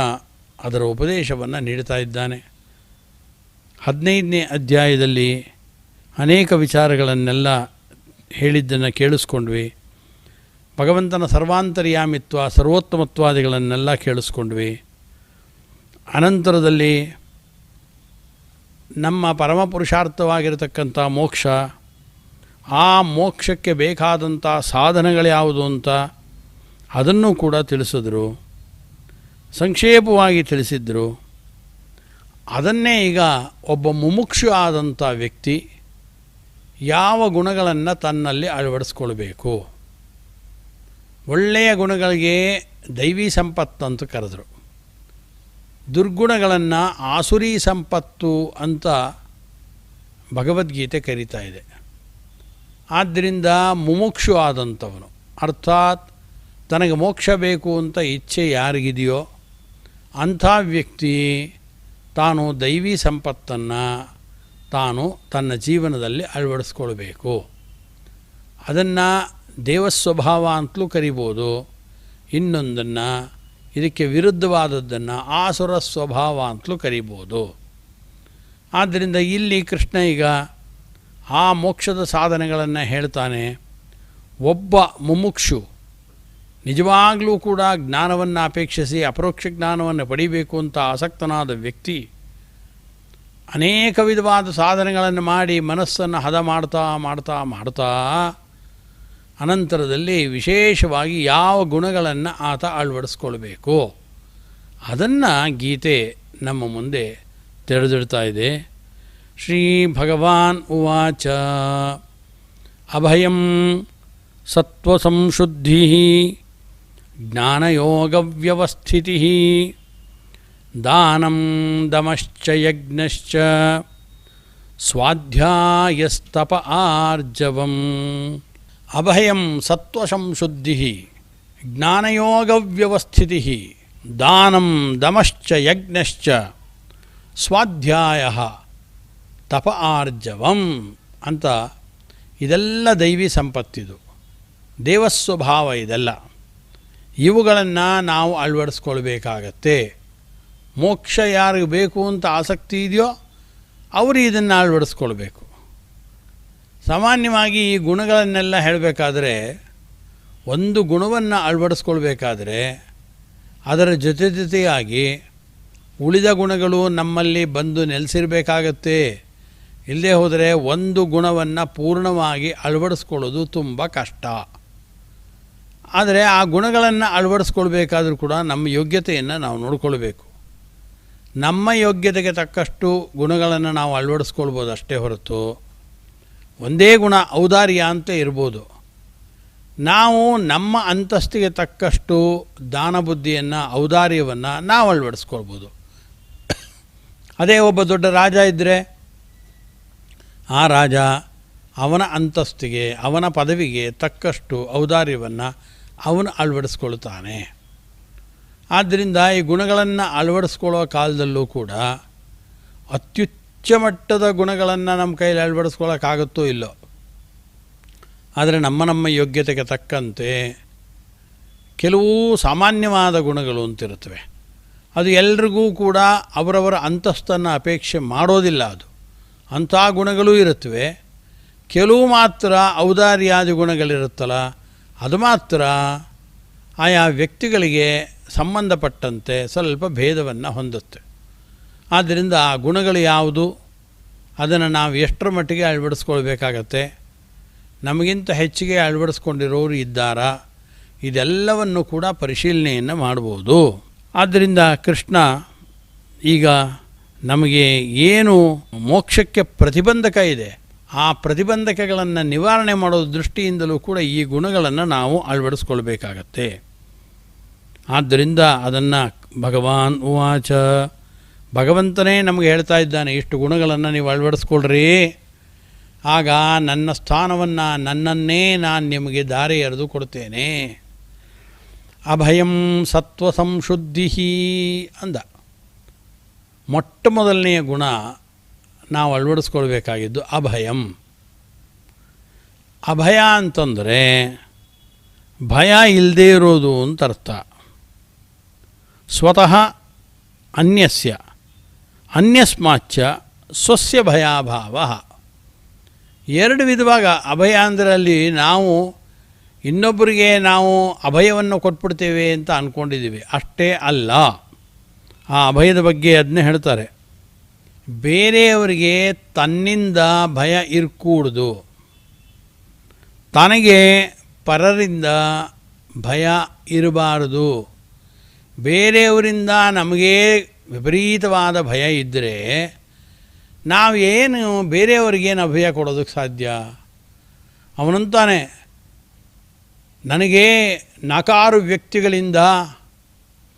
ಅದರ ಉಪದೇಶವನ್ನು ನೀಡ್ತಾ ಇದ್ದಾನೆ. 15ನೇ ಅಧ್ಯಾಯದಲ್ಲಿ ಅನೇಕ ವಿಚಾರಗಳನ್ನೆಲ್ಲ ಹೇಳಿದ್ದನ್ನು ಕೇಳಿಸ್ಕೊಂಡ್ವಿ. ಭಗವಂತನ ಸರ್ವಾಂತರ್ಯಾಮಿತ್ವ, ಸರ್ವೋತ್ತಮತ್ವಾದಿಗಳನ್ನೆಲ್ಲ ಕೇಳಿಸ್ಕೊಂಡ್ವಿ. ಅನಂತರದಲ್ಲಿ ನಮ್ಮ ಪರಮಪುರುಷಾರ್ಥವಾಗಿರತಕ್ಕಂಥ ಮೋಕ್ಷ, ಆ ಮೋಕ್ಷಕ್ಕೆ ಬೇಕಾದಂಥ ಸಾಧನಗಳ್ಯಾವುದು ಅಂತ ಅದನ್ನು ಕೂಡ ತಿಳಿಸಿದ್ರು, ಸಂಕ್ಷೇಪವಾಗಿ ತಿಳಿಸಿದ್ರು. ಅದನ್ನೇ ಈಗ ಒಬ್ಬ ಮುಮುಕ್ಷು ಆದಂಥ ವ್ಯಕ್ತಿ ಯಾವ ಗುಣಗಳನ್ನು ತನ್ನಲ್ಲಿ ಅಳವಡಿಸ್ಕೊಳ್ಬೇಕು. ಒಳ್ಳೆಯ ಗುಣಗಳಿಗೆ ದೈವಿ ಸಂಪತ್ತು ಅಂತ ಕರೆದರು, ದುರ್ಗುಣಗಳನ್ನು ಆಸುರಿ ಸಂಪತ್ತು ಅಂತ ಭಗವದ್ಗೀತೆ ಕರೀತಾ ಇದೆ. ಆದ್ದರಿಂದ ಮುಮುಕ್ಷು ಆದಂಥವನು, ಅರ್ಥಾತ್ ತನಗೆ ಮೋಕ್ಷ ಬೇಕು ಅಂತ ಇಚ್ಛೆ ಯಾರಿಗಿದೆಯೋ ಅಂಥ ವ್ಯಕ್ತಿ ತಾನು ದೈವಿ ಸಂಪತ್ತನ್ನು ತಾನು ತನ್ನ ಜೀವನದಲ್ಲಿ ಅಳವಡಿಸ್ಕೊಳ್ಬೇಕು. ಅದನ್ನು ದೇವಸ್ವಭಾವ ಅಂತಲೂ ಕರಿಬೋದು. ಇನ್ನೊಂದನ್ನು, ಇದಕ್ಕೆ ವಿರುದ್ಧವಾದದ್ದನ್ನು ಆಸುರ ಸ್ವಭಾವ ಅಂತಲೂ ಕರಿಬೋದು. ಆದ್ದರಿಂದ ಇಲ್ಲಿ ಕೃಷ್ಣ ಈಗ ಆ ಮೋಕ್ಷದ ಸಾಧನೆಗಳನ್ನು ಹೇಳ್ತಾನೆ. ಒಬ್ಬ ಮುಮುಕ್ಷು ನಿಜವಾಗಲೂ ಕೂಡ ಜ್ಞಾನವನ್ನು ಅಪೇಕ್ಷಿಸಿ ಅಪರೋಕ್ಷ ಜ್ಞಾನವನ್ನು ಪಡಿಬೇಕು ಅಂತ ಆಸಕ್ತನಾದ ವ್ಯಕ್ತಿ ಅನೇಕ ವಿಧವಾದ ಸಾಧನೆಗಳನ್ನು ಮಾಡಿ ಮನಸ್ಸನ್ನು ಹದ ಮಾಡ್ತಾ ಮಾಡ್ತಾ ಮಾಡ್ತಾ ಅನಂತರದಲ್ಲಿ ವಿಶೇಷವಾಗಿ ಯಾವ ಗುಣಗಳನ್ನು ಆತ ಅಳವಡಿಸ್ಕೊಳ್ಬೇಕು ಅದನ್ನು ಗೀತೆ ನಮ್ಮ ಮುಂದೆ ತೆರೆದಿಡ್ತಾ ಇದೆ. ಶ್ರೀ ಭಗವಾನ್ ಉವಾಚ ಅಭಯಂ ಸತ್ವಸಂಶುದ್ಧಿ ಜ್ಞಾನಯೋಗವ್ಯವಸ್ಥಿತಿ ದಾನಂ ದಮಶ್ಚ ಯಜ್ಞಶ್ಚ ಸ್ವಾಧ್ಯಾಯಸ್ತಪ ಆರ್ಜವಂ. ಅಭಯಂ ಸತ್ವಸಂಶುದ್ಧಿ ಜ್ಞಾನಯೋಗವ್ಯವಸ್ಥಿತಿ ದಾನಂ ದಮಶ್ಚ ಯಜ್ಞಶ್ಚ ಸ್ವಾಧ್ಯಾಯ ತಪ ಆರ್ಜವಂ ಅಂತ ಇದೆಲ್ಲ ದೈವಿ ಸಂಪತ್ತಿದು, ದೇವಸ್ವಭಾವ ಇದೆಲ್ಲ. ಇವುಗಳನ್ನು ನಾವು ಅಳವಡಿಸ್ಕೊಳ್ಬೇಕಾಗತ್ತೆ. ಮೋಕ್ಷ ಯಾರಿಗೆ ಬೇಕು ಅಂತ ಆಸಕ್ತಿ ಇದೆಯೋ ಅವರು ಇದನ್ನು ಅಳವಡಿಸ್ಕೊಳ್ಬೇಕು. ಸಾಮಾನ್ಯವಾಗಿ ಈ ಗುಣಗಳನ್ನೆಲ್ಲ ಹೇಳಬೇಕಾದ್ರೆ, ಒಂದು ಗುಣವನ್ನು ಅಳವಡಿಸ್ಕೊಳ್ಬೇಕಾದ್ರೆ ಅದರ ಜೊತೆಯಾಗಿ ಉಳಿದ ಗುಣಗಳು ನಮ್ಮಲ್ಲಿ ಬಂದು ನೆಲೆಸಿರಬೇಕಾಗತ್ತೆ. ಇಲ್ಲದೆ ಹೋದರೆ ಒಂದು ಗುಣವನ್ನು ಪೂರ್ಣವಾಗಿ ಅಳವಡಿಸ್ಕೊಳ್ಳೋದು ತುಂಬ ಕಷ್ಟ. ಆದರೆ ಆ ಗುಣಗಳನ್ನು ಅಳವಡಿಸ್ಕೊಳ್ಬೇಕಾದ್ರೂ ಕೂಡ ನಮ್ಮ ಯೋಗ್ಯತೆಯನ್ನು ನಾವು ನೋಡಿಕೊಳ್ಬೇಕು. ನಮ್ಮ ಯೋಗ್ಯತೆಗೆ ತಕ್ಕಷ್ಟು ಗುಣಗಳನ್ನು ನಾವು ಅಳವಡಿಸ್ಕೊಳ್ಬೋದು ಅಷ್ಟೇ ಹೊರತು ಒಂದೇ ಗುಣ ಔದಾರ್ಯ ಅಂತ ಇರ್ಬೋದು. ನಾವು ನಮ್ಮ ಅಂತಸ್ತಿಗೆ ತಕ್ಕಷ್ಟು ದಾನ ಬುದ್ಧಿಯನ್ನು ಔದಾರ್ಯವನ್ನು ನಾವು ಅಳವಡಿಸ್ಕೊಳ್ಬೋದು. ಅದೇ ಒಬ್ಬ ದೊಡ್ಡ ರಾಜ ಇದ್ದರೆ ಆ ರಾಜ ಅವನ ಅಂತಸ್ತಿಗೆ ಅವನ ಪದವಿಗೆ ತಕ್ಕಷ್ಟು ಔದಾರ್ಯವನ್ನು ಅವನು ಅಳವಡಿಸ್ಕೊಳ್ತಾನೆ. ಆದ್ದರಿಂದ ಈ ಗುಣಗಳನ್ನು ಅಳವಡಿಸ್ಕೊಳ್ಳೋ ಕಾಲದಲ್ಲೂ ಕೂಡ ಅತ್ಯುಚ್ಚ ಮಟ್ಟದ ಗುಣಗಳನ್ನು ನಮ್ಮ ಕೈಯಲ್ಲಿ ಅಳವಡಿಸ್ಕೊಳ್ಳೋಕ್ಕಾಗುತ್ತೋ ಇಲ್ಲೋ, ಆದರೆ ನಮ್ಮ ಯೋಗ್ಯತೆಗೆ ತಕ್ಕಂತೆ ಕೆಲವು ಸಾಮಾನ್ಯವಾದ ಗುಣಗಳು ಅಂತಿರುತ್ತವೆ. ಅದು ಎಲ್ರಿಗೂ ಕೂಡ ಅವರವರ ಅಂತಸ್ತನ್ನು ಅಪೇಕ್ಷೆ ಮಾಡೋದಿಲ್ಲ. ಅದು ಅಂಥ ಗುಣಗಳೂ ಇರುತ್ತವೆ. ಕೆಲವು ಮಾತ್ರ ಔದಾರ್ಯಾದಿ ಗುಣಗಳಿರುತ್ತಲ್ಲ, ಅದು ಮಾತ್ರ ಆಯಾ ವ್ಯಕ್ತಿಗಳಿಗೆ ಸಂಬಂಧಪಟ್ಟಂತೆ ಸ್ವಲ್ಪ ಭೇದವನ್ನು ಹೊಂದುತ್ತೆ. ಆದ್ದರಿಂದ ಆ ಗುಣಗಳು ಯಾವುದು, ಅದನ್ನು ನಾವು ಎಷ್ಟರ ಮಟ್ಟಿಗೆ ಅಳವಡಿಸ್ಕೊಳ್ಬೇಕಾಗತ್ತೆ, ನಮಗಿಂತ ಹೆಚ್ಚಿಗೆ ಅಳವಡಿಸ್ಕೊಂಡಿರೋರು ಇದ್ದಾರಾ, ಇದೆಲ್ಲವನ್ನು ಕೂಡ ಪರಿಶೀಲನೆಯನ್ನು ಮಾಡ್ಬೋದು. ಆದ್ದರಿಂದ ಕೃಷ್ಣ ಈಗ ನಮಗೆ ಏನು ಮೋಕ್ಷಕ್ಕೆ ಪ್ರತಿಬಂಧಕ ಇದೆ, ಆ ಪ್ರತಿಬಂಧಕಗಳನ್ನು ನಿವಾರಣೆ ಮಾಡೋ ದೃಷ್ಟಿಯಿಂದಲೂ ಕೂಡ ಈ ಗುಣಗಳನ್ನು ನಾವು ಅಳವಡಿಸ್ಕೊಳ್ಬೇಕಾಗತ್ತೆ. ಆದ್ದರಿಂದ ಅದನ್ನು ಭಗವಾನ್ ಉವಾಚ, ಭಗವಂತನೇ ನಮಗೆ ಹೇಳ್ತಾ ಇದ್ದಾನೆ, ಇಷ್ಟು ಗುಣಗಳನ್ನು ನೀವು ಅಳವಡಿಸ್ಕೊಳ್ರಿ, ಆಗ ನನ್ನ ಸ್ಥಾನವನ್ನು ನನ್ನನ್ನೇ ನಾನು ನಿಮಗೆ ದಾರಿ ಎರೆದು ಕೊಡ್ತೇನೆ. ಅಭಯಂ ಸತ್ವಸಂಶುದ್ಧಿ ಅಂದ. ಮೊಟ್ಟ ಮೊದಲನೆಯ ಗುಣ ನಾವು ಅಳವಡಿಸ್ಕೊಳ್ಬೇಕಾಗಿದ್ದು ಅಭಯಂ. ಅಭಯ ಅಂತಂದರೆ ಭಯ ಇಲ್ಲದೇ ಇರೋದು ಅಂತ ಅರ್ಥ. ಸ್ವತಃ ಅನ್ಯಸ್ಯ ಅನ್ಯಸ್ಮಾಚ್ಚ ಸ್ವಸ್ಯ ಭಯಾಭಾವ. ಎರಡು ವಿಧವಾಗ ಅಭಯ ಅಂದರೆ ಅಲ್ಲಿ ನಾವು ಇನ್ನೊಬ್ಬರಿಗೆ ನಾವು ಅಭಯವನ್ನು ಕೊಟ್ಬಿಡ್ತೇವೆ ಅಂತ ಅಂದ್ಕೊಂಡಿದ್ದೀವಿ, ಅಷ್ಟೇ ಅಲ್ಲ. ಆ ಅಭಯದ ಬಗ್ಗೆ ಅದನ್ನೇ ಹೇಳ್ತಾರೆ, ಬೇರೆಯವರಿಗೆ ತನ್ನಿಂದ ಭಯ ಇರ್ಕೂಡ್ದು, ತನಗೆ ಪರರಿಂದ ಭಯ ಇರಬಾರದು. ಬೇರೆಯವರಿಂದ ನಮಗೇ ವಿಪರೀತವಾದ ಭಯ ಇದ್ದರೆ ನಾವೇನು ಬೇರೆಯವರಿಗೇನು ಅಭಯ ಕೊಡೋದಕ್ಕೆ ಸಾಧ್ಯ? ಅವನಂತಾನೆ, ನನಗೆ 4 ವ್ಯಕ್ತಿಗಳಿಂದ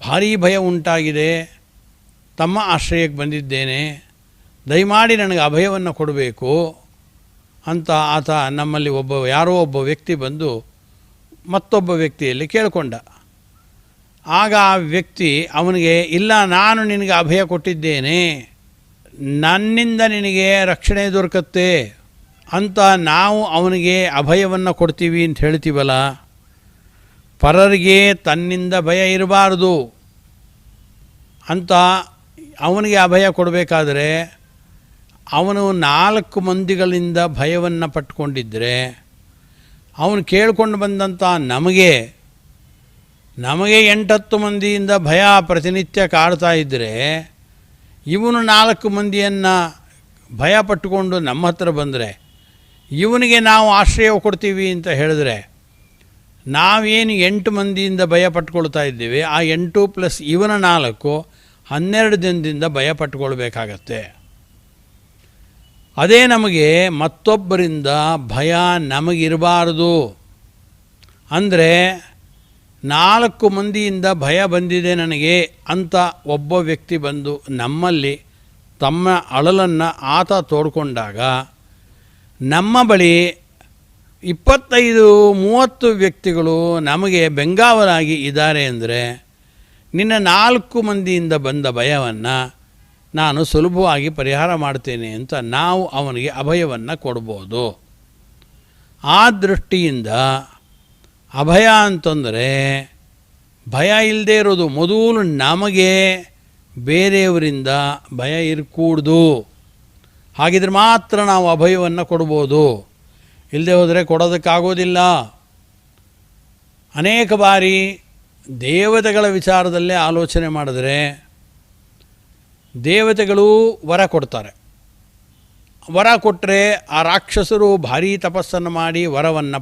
ಭಾರೀ ಭಯ ಉಂಟಾಗಿದೆ, ತಮ್ಮ ಆಶ್ರಯಕ್ಕೆ ಬಂದಿದ್ದೇನೆ, ದಯಮಾಡಿ ನನಗೆ ಅಭಯವನ್ನು ಕೊಡಬೇಕು ಅಂತ ಆತ ನಮ್ಮಲ್ಲಿ ಯಾರೋ ಒಬ್ಬ ವ್ಯಕ್ತಿ ಬಂದು ಮತ್ತೊಬ್ಬ ವ್ಯಕ್ತಿಯಲ್ಲಿ ಕೇಳಿಕೊಂಡ. ಆಗ ಆ ವ್ಯಕ್ತಿ ಅವನಿಗೆ, ಇಲ್ಲ ನಾನು ನಿನಗೆ ಅಭಯ ಕೊಟ್ಟಿದ್ದೇನೆ, ನನ್ನಿಂದ ನಿನಗೆ ರಕ್ಷಣೆ ದೊರಕತ್ತೆ ಅಂತ ನಾವು ಅವನಿಗೆ ಅಭಯವನ್ನು ಕೊಡ್ತೀವಿ ಅಂತ ಹೇಳ್ತೀವಲ್ಲ, ಪರರಿಗೆ ತನ್ನಿಂದ ಭಯ ಇರಬಾರ್ದು ಅಂತ ಅವನಿಗೆ ಅಭಯ ಕೊಡಬೇಕಾದ್ರೆ ಅವನು 4 ಮಂದಿಗಳಿಂದ ಭಯವನ್ನು ಪಟ್ಕೊಂಡಿದ್ದರೆ, ಅವನು ಕೇಳ್ಕೊಂಡು ಬಂದಂಥ ನಮಗೆ 8-10 ಮಂದಿಯಿಂದ ಭಯ ಪ್ರತಿನಿತ್ಯ ಕಾಡ್ತಾ ಇದ್ದರೆ, ಇವನು 4 ಮಂದಿಯನ್ನು ಭಯ ಪಟ್ಟುಕೊಂಡು ನಮ್ಮ ಹತ್ರ ಬಂದರೆ ಇವನಿಗೆ ನಾವು ಆಶ್ರಯ ಕೊಡ್ತೀವಿ ಅಂತ ಹೇಳಿದ್ರೆ, ನಾವೇನು 8 ಮಂದಿಯಿಂದ ಭಯ ಪಟ್ಕೊಳ್ತಾ ಇದ್ದೀವಿ, ಆ 8 ಪ್ಲಸ್ ಇವನ 4 12 ದಿನದಿಂದ ಭಯ ಪಟ್ಕೊಳ್ಬೇಕಾಗತ್ತೆ. ಅದೇ ನಮಗೆ ಮತ್ತೊಬ್ಬರಿಂದ ಭಯ ನಮಗಿರಬಾರ್ದು. ಅಂದರೆ 4 ಮಂದಿಯಿಂದ ಭಯ ಬಂದಿದೆ ನನಗೆ ಅಂತ ಒಬ್ಬ ವ್ಯಕ್ತಿ ಬಂದು ನಮ್ಮಲ್ಲಿ ತಮ್ಮ ಅಳಲನ್ನು ಆತ ತೋಡ್ಕೊಂಡಾಗ, ನಮ್ಮ ಬಳಿ 25-30 ವ್ಯಕ್ತಿಗಳು ನಮಗೆ ಬೆಂಗಾವಲಾಗಿ ಇದ್ದಾರೆ ಅಂದರೆ, ನಿನ್ನ 4 ಮಂದಿಯಿಂದ ಬಂದ ಭಯವನ್ನು ನಾನು ಸುಲಭವಾಗಿ ಪರಿಹಾರ ಮಾಡ್ತೇನೆ ಅಂತ ನಾವು ಅವನಿಗೆ ಅಭಯವನ್ನು ಕೊಡ್ಬೋದು. ಆ ದೃಷ್ಟಿಯಿಂದ ಅಭಯ ಅಂತಂದರೆ ಭಯ ಇಲ್ಲದೆ ಇರೋದು. ಮೊದಲು ನಮಗೆ ಬೇರೆಯವರಿಂದ ಭಯ ಇರಕೂಡ್ದು. ಹಾಗಿದ್ರೆ ಮಾತ್ರ ನಾವು ಅಭಯವನ್ನು ಕೊಡ್ಬೋದು. ಇಲ್ಲದೆ ಹೋದರೆ ಕೊಡೋದಕ್ಕಾಗೋದಿಲ್ಲ. ಅನೇಕ ಬಾರಿ ದೇವತೆಗಳ ವಿಚಾರದಲ್ಲೇ ಆಲೋಚನೆ ಮಾಡಿದ್ರೆ, ದೇವತೆಗಳು ವರ ಕೊಡ್ತಾರೆ. ವರ ಕೊಟ್ಟರೆ ಆ ರಾಕ್ಷಸರು ಭಾರೀ ತಪಸ್ಸನ್ನು ಮಾಡಿ ವರವನ್ನು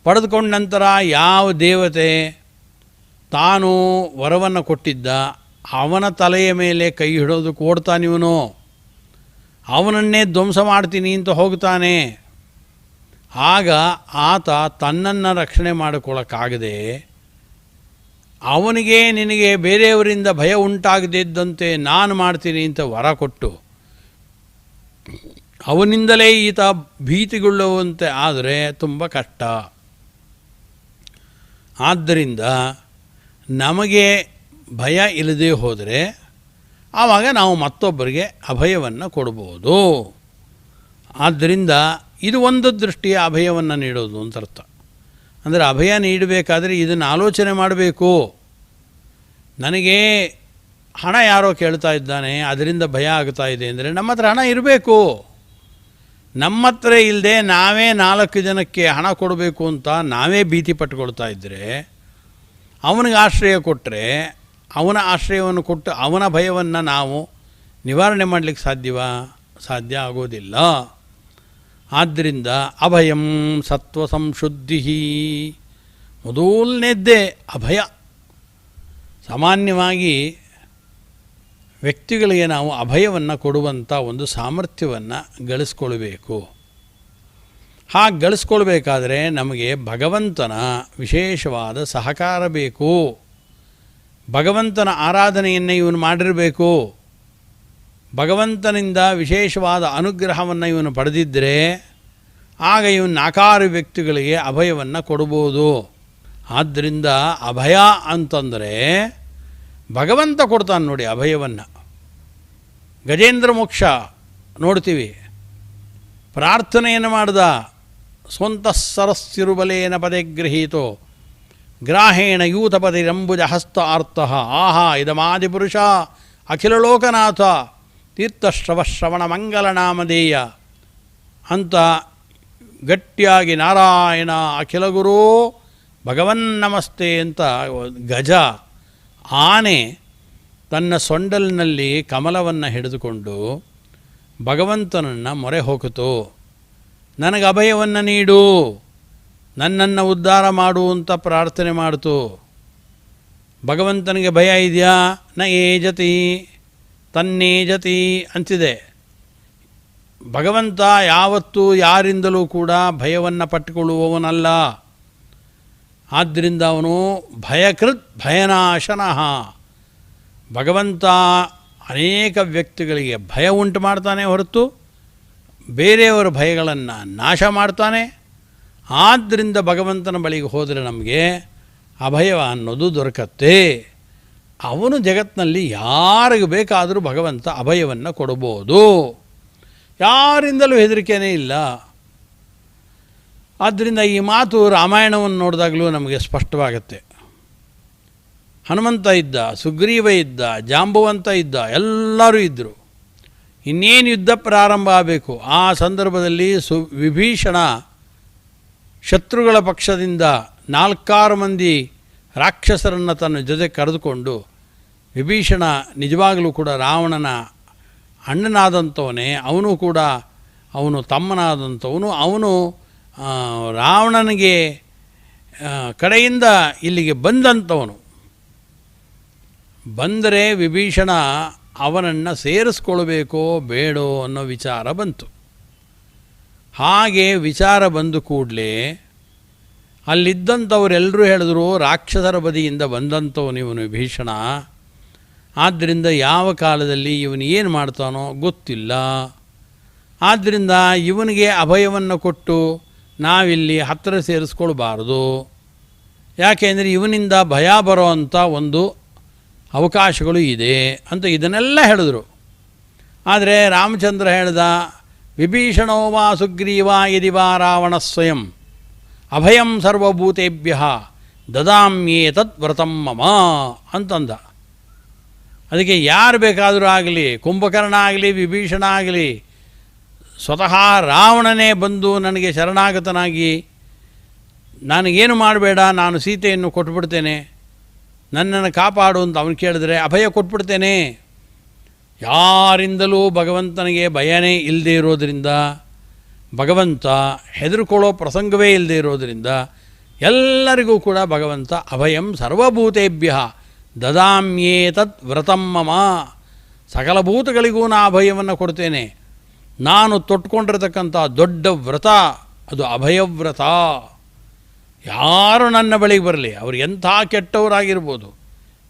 ಪಡೆದುಕೊಂಡ ನಂತರ ಯಾವ ದೇವತೆ ತಾನು ವರವನ್ನು ಕೊಟ್ಟಿದ್ದ ಅವನ ತಲೆಯ ಮೇಲೆ ಕೈ ಹಿಡೋದಕ್ಕೆ ಓಡ್ತಾನಿವನು, ಅವನನ್ನೇ ಧ್ವಂಸ ಮಾಡ್ತೀನಿ ಅಂತ ಹೋಗ್ತಾನೆ. ಆಗ ಆತ ತನ್ನನ್ನು ರಕ್ಷಣೆ ಮಾಡಿಕೊಳ್ಳೋಕ್ಕಾಗದೆ ಅವನಿಗೆ ನಿನಗೆ ಬೇರೆಯವರಿಂದ ಭಯ ಉಂಟಾಗದಿದ್ದಂತೆ ನಾನು ಮಾಡ್ತೀನಿ ಅಂತ ವರ ಕೊಟ್ಟು ಅವನಿಂದಲೇ ಈತ ಭೀತಿಗೊಳ್ಳುವಂತೆ ಆದರೆ ತುಂಬ ಕಷ್ಟ. ಆದ್ದರಿಂದ ನಮಗೆ ಭಯ ಇಲ್ಲದೆ ಹೋದರೆ ಆವಾಗ ನಾವು ಮತ್ತೊಬ್ಬರಿಗೆ ಅಭಯವನ್ನು ಕೊಡ್ಬೋದು. ಆದ್ದರಿಂದ ಇದು ಒಂದು ದೃಷ್ಟಿಯ ಅಭಯವನ್ನು ನೀಡೋದು ಅಂತ ಅರ್ಥ. ಅಂದರೆ ಅಭಯ ನೀಡಬೇಕಾದ್ರೆ ಇದನ್ನು ಆಲೋಚನೆ ಮಾಡಬೇಕು. ನನಗೆ ಹಣ ಯಾರೋ ಕೇಳ್ತಾ ಇದ್ದಾನೆ, ಅದರಿಂದ ಭಯ ಆಗ್ತಾ ಇದೆ ಅಂದರೆ ನಮ್ಮ ಹತ್ರ ಹಣ ಇರಬೇಕು. ನಮ್ಮ ಹತ್ರ ಇಲ್ಲದೆ ನಾವೇ 4 ಜನಕ್ಕೆ ಹಣ ಕೊಡಬೇಕು ಅಂತ ನಾವೇ ಭೀತಿ ಪಟ್ಕೊಳ್ತಾ ಇದ್ದರೆ, ಅವನಿಗೆ ಆಶ್ರಯ ಕೊಟ್ಟರೆ, ಅವನ ಆಶ್ರಯವನ್ನು ಕೊಟ್ಟು ಅವನ ಭಯವನ್ನು ನಾವು ನಿವಾರಣೆ ಮಾಡಲಿಕ್ಕೆ ಸಾಧ್ಯ ಆಗೋದಿಲ್ಲ. ಆದ್ದರಿಂದ ಅಭಯಂ ಸತ್ವ ಸಂಶುದ್ಧಿ, ಮೊದಲನೇದ್ದೇ ಅಭಯ. ಸಾಮಾನ್ಯವಾಗಿ ವ್ಯಕ್ತಿಗಳಿಗೆ ನಾವು ಅಭಯವನ್ನು ಕೊಡುವಂಥ ಒಂದು ಸಾಮರ್ಥ್ಯವನ್ನು ಗಳಿಸ್ಕೊಳ್ಬೇಕು. ಹಾಗೆ ಗಳಿಸ್ಕೊಳ್ಬೇಕಾದ್ರೆ ನಮಗೆ ಭಗವಂತನ ವಿಶೇಷವಾದ ಸಹಕಾರ ಬೇಕು. ಭಗವಂತನ ಆರಾಧನೆಯನ್ನು ಇವನು ಮಾಡಿರಬೇಕು. ಭಗವಂತನಿಂದ ವಿಶೇಷವಾದ ಅನುಗ್ರಹವನ್ನು ಇವನು ಪಡೆದಿದ್ದರೆ ಆಗ ಇವನು 4 ವ್ಯಕ್ತಿಗಳಿಗೆ ಅಭಯವನ್ನು ಕೊಡ್ಬೋದು. ಆದ್ದರಿಂದ ಅಭಯ ಅಂತಂದರೆ ಭಗವಂತ ಕೊಡ್ತಾನೆ ನೋಡಿ ಅಭಯವನ್ನು. ಗಜೇಂದ್ರ ಮೋಕ್ಷ ನೋಡ್ತೀವಿ, ಪ್ರಾರ್ಥನೆಯನ್ನು ಮಾಡಿದ ಸ್ವಂತ ಸರಸ್ಸಿರುಬಲೇನ ಪದೇ ಗೃಹೀತೋ ಗ್ರಾಹೇಣ ಯೂತಪತಿರಂಬುಜ ಹಸ್ತ ಆರ್ತಃ ಆಹಾ ಇದಮಾದಿಪುರುಷ ಅಖಿಲ ಲೋಕನಾಥ ತೀರ್ಥಶ್ರವಶ್ರವಣ ಮಂಗಲನಾಮಧೇಯ ಅಂತ ಗಟ್ಟಿಯಾಗಿ ನಾರಾಯಣ ಅಖಿಲ ಗುರು ಭಗವನ್ನಮಸ್ತೆ ಅಂತ ಗಜ ಆನೆ ತನ್ನ ಸೊಂಡಲಿನಲ್ಲಿ ಕಮಲವನ್ನು ಹಿಡಿದುಕೊಂಡು ಭಗವಂತನನ್ನು ಮೊರೆ ಹೋಗಿತು. ನನಗೆ ಅಭಯವನ್ನು ನೀಡು, ನನ್ನನ್ನು ಉದ್ಧಾರ ಮಾಡು ಅಂತ ಪ್ರಾರ್ಥನೆ ಮಾಡಿತು. ಭಗವಂತನಿಗೆ ಭಯ ಇದೆಯಾ? ನ ಏಜತಿ ತನ್ನೇಜತಿ ಅಂತಿದೆ. ಭಗವಂತ ಯಾವತ್ತೂ ಯಾರಿಂದಲೂ ಕೂಡ ಭಯವನ್ನು ಪಟ್ಟುಕೊಳ್ಳುವವನಲ್ಲ. ಆದ್ದರಿಂದ ಅವನು ಭಯಕೃತ್ ಭಯನಾಶನಃ. ಭಗವಂತ ಅನೇಕ ವ್ಯಕ್ತಿಗಳಿಗೆ ಭಯ ಉಂಟು ಮಾಡ್ತಾನೆ ಹೊರತು ಬೇರೆಯವರ ಭಯಗಳನ್ನು ನಾಶ ಮಾಡ್ತಾನೆ. ಆದ್ದರಿಂದ ಭಗವಂತನ ಬಳಿಗೆ ಹೋದರೆ ನಮಗೆ ಅಭಯ ಅನ್ನೋದು ದೊರಕತ್ತೆ. ಅವನು ಜಗತ್ತಿನಲ್ಲಿ ಯಾರಿಗೆ ಬೇಕಾದರೂ ಭಗವಂತ ಅಭಯವನ್ನು ಕೊಡಬಹುದು. ಯಾರಿಂದಲೂ ಹೆದರಿಕೆಯೇ ಇಲ್ಲ. ಆದ್ದರಿಂದ ಈ ಮಾತು ರಾಮಾಯಣವನ್ನು ನೋಡಿದಾಗಲೂ ನಮಗೆ ಸ್ಪಷ್ಟವಾಗುತ್ತೆ. ಹನುಮಂತ ಇದ್ದ, ಸುಗ್ರೀವ ಇದ್ದ, ಜಾಂಬವಂತ ಇದ್ದ, ಎಲ್ಲರೂ ಇದ್ದರು. ಇನ್ನೇನು ಯುದ್ಧ ಪ್ರಾರಂಭ ಆಗಬೇಕು. ಆ ಸಂದರ್ಭದಲ್ಲಿ ವಿಭೀಷಣ ಶತ್ರುಗಳ ಪಕ್ಷದಿಂದ 4 ಮಂದಿ ರಾಕ್ಷಸರನ್ನು ತನ್ನ ಜೊತೆ ಕರೆದುಕೊಂಡು, ವಿಭೀಷಣ ನಿಜವಾಗಲೂ ಕೂಡ ರಾವಣನ ಅಣ್ಣನಾದಂಥವನೇ, ಅವನು ತಮ್ಮನಾದಂಥವನು, ಅವನು ರಾವಣನಿಗೆ ಕಡೆಯಿಂದ ಇಲ್ಲಿಗೆ ಬಂದಂಥವನು. ಬಂದರೆ ವಿಭೀಷಣ ಅವನನ್ನು ಸೇರಿಸ್ಕೊಳ್ಬೇಕೋ ಬೇಡೋ ಅನ್ನೋ ವಿಚಾರ ಬಂತು. ಹಾಗೆ ವಿಚಾರ ಬಂದು ಕೂಡಲೇ ಅಲ್ಲಿದ್ದಂಥವರೆಲ್ಲರೂ ಹೇಳಿದ್ರು, ರಾಕ್ಷಸರ ಬದಿಯಿಂದ ಬಂದಂಥವನು ಇವನು ವಿಭೀಷಣ. ಆದ್ದರಿಂದ ಯಾವ ಕಾಲದಲ್ಲಿ ಇವನು ಏನು ಮಾಡ್ತಾನೋ ಗೊತ್ತಿಲ್ಲ. ಆದ್ದರಿಂದ ಇವನಿಗೆ ಅಭಯವನ್ನು ಕೊಟ್ಟು ನಾವಿಲ್ಲಿ ಹತ್ತಿರ ಸೇರಿಸ್ಕೊಳ್ಬಾರ್ದು. ಯಾಕೆಂದರೆ ಇವನಿಂದ ಭಯ ಬರೋ ಅಂಥ ಒಂದು ಅವಕಾಶಗಳು ಇದೆ ಅಂತ ಇದನ್ನೆಲ್ಲ ಹೇಳಿದ್ರು. ಆದರೆ ರಾಮಚಂದ್ರ ಹೇಳ್ದ, ವಿಭೀಷಣೋ ವಾ ಸುಗ್ರೀವ ಯದಿ ವಾ ರಾವಣ ಸ್ವಯಂ ಅಭಯಂ ಸರ್ವಭೂತೇಭ್ಯ ದದಾಮ್ಯೇತದ್ ವ್ರತಂ ಮಮ ಅಂತಂದ. ಅದಕ್ಕೆ ಯಾರು ಬೇಕಾದರೂ ಆಗಲಿ, ಕುಂಭಕರ್ಣ ಆಗಲಿ, ವಿಭೀಷಣ ಆಗಲಿ, ಸ್ವತಃ ರಾವಣನೇ ಬಂದು ನನಗೆ ಶರಣಾಗತನಾಗಿ ನನಗೇನು ಮಾಡಬೇಡ, ನಾನು ಸೀತೆಯನ್ನು ಕೊಟ್ಬಿಡ್ತೇನೆ, ನನ್ನನ್ನು ಕಾಪಾಡು ಅಂತ ಅವನು ಕೇಳಿದ್ರೆ ಅಭಯ ಕೊಟ್ಬಿಡ್ತೇನೆ. ಯಾರಿಂದಲೂ ಭಗವಂತನಿಗೆ ಭಯನೇ ಇಲ್ಲದೆ ಇರೋದರಿಂದ, ಭಗವಂತ ಹೆದರ್ಕೊಳ್ಳೋ ಪ್ರಸಂಗವೇ ಇಲ್ಲದೆ ಇರೋದರಿಂದ ಎಲ್ಲರಿಗೂ ಕೂಡ ಭಗವಂತ ಅಭಯಂ ಸರ್ವಭೂತೇಭ್ಯ ದದಾಮ್ಯೇತದ್ ವ್ರತಂ ಮಮ, ಸಕಲ ಭೂತಗಳಿಗೂ ನಾ ಅಭಯವನ್ನು ಕೊಡ್ತೇನೆ. ನಾನು ತೊಟ್ಕೊಂಡಿರತಕ್ಕಂಥ ದೊಡ್ಡ ವ್ರತ ಅದು ಅಭಯವ್ರತ. ಯಾರು ನನ್ನ ಬಳಿಗೆ ಬರಲಿ, ಅವರು ಎಂಥ ಕೆಟ್ಟವರಾಗಿರ್ಬೋದು.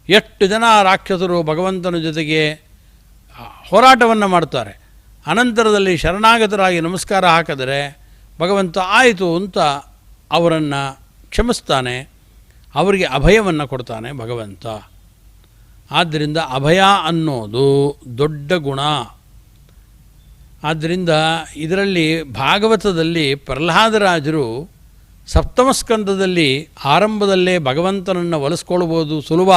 ಎಷ್ಟು ಜನ ರಾಕ್ಷಸರು ಭಗವಂತನ ಜೊತೆಗೆ ಹೋರಾಟವನ್ನು ಮಾಡ್ತಾರೆ, ಅನಂತರದಲ್ಲಿ ಶರಣಾಗತರಾಗಿ ನಮಸ್ಕಾರ ಹಾಕಿದರೆ ಭಗವಂತ ಆಯಿತು ಅಂತ ಅವರನ್ನು ಕ್ಷಮಿಸ್ತಾನೆ, ಅವರಿಗೆ ಅಭಯವನ್ನು ಕೊಡ್ತಾನೆ ಭಗವಂತ. ಆದ್ದರಿಂದ ಅಭಯ ಅನ್ನೋದು ದೊಡ್ಡ ಗುಣ. ಆದ್ದರಿಂದ ಇದರಲ್ಲಿ ಭಾಗವತದಲ್ಲಿ ಪ್ರಹ್ಲಾದರಾಜರು ಸಪ್ತಮ ಸ್ಕಂದದಲ್ಲಿ ಆರಂಭದಲ್ಲೇ ಭಗವಂತನನ್ನು ಒಲಿಸ್ಕೊಳ್ಬೋದು ಸುಲಭ.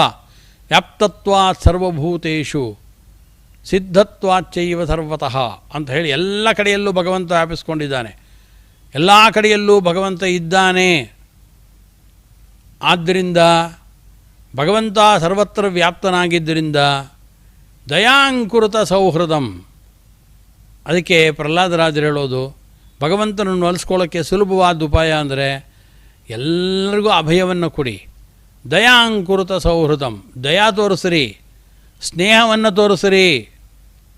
ವ್ಯಾಪ್ತತ್ವಾತ್ ಸರ್ವಭೂತೇಷು ಸಿದ್ಧತ್ವಾಚ್ಚೈವ ಸರ್ವತಃ ಅಂತ ಹೇಳಿ ಎಲ್ಲ ಕಡೆಯಲ್ಲೂ ಭಗವಂತ ವ್ಯಾಪಿಸ್ಕೊಂಡಿದ್ದಾನೆ, ಎಲ್ಲ ಕಡೆಯಲ್ಲೂ ಭಗವಂತ ಇದ್ದಾನೆ. ಆದ್ದರಿಂದ ಭಗವಂತ ಸರ್ವತ್ರ ವ್ಯಾಪ್ತನಾಗಿದ್ದರಿಂದ ದಯಾಂಕುರತ ಸೌಹೃದಂ. ಅದಕ್ಕೆ ಪ್ರಹ್ಲಾದರಾಜರು ಹೇಳೋದು, ಭಗವಂತನನ್ನು ಒಲಿಸ್ಕೊಳ್ಳೋಕ್ಕೆ ಸುಲಭವಾದ ಉಪಾಯ ಅಂದರೆ ಎಲ್ಲರಿಗೂ ಅಭಯವನ್ನು ಕೊಡಿ. ದಯಾಂಕುರತ ಸೌಹೃದಂ, ದಯಾ ತೋರಿಸ್ರಿ, ಸ್ನೇಹವನ್ನು ತೋರಿಸ್ರಿ.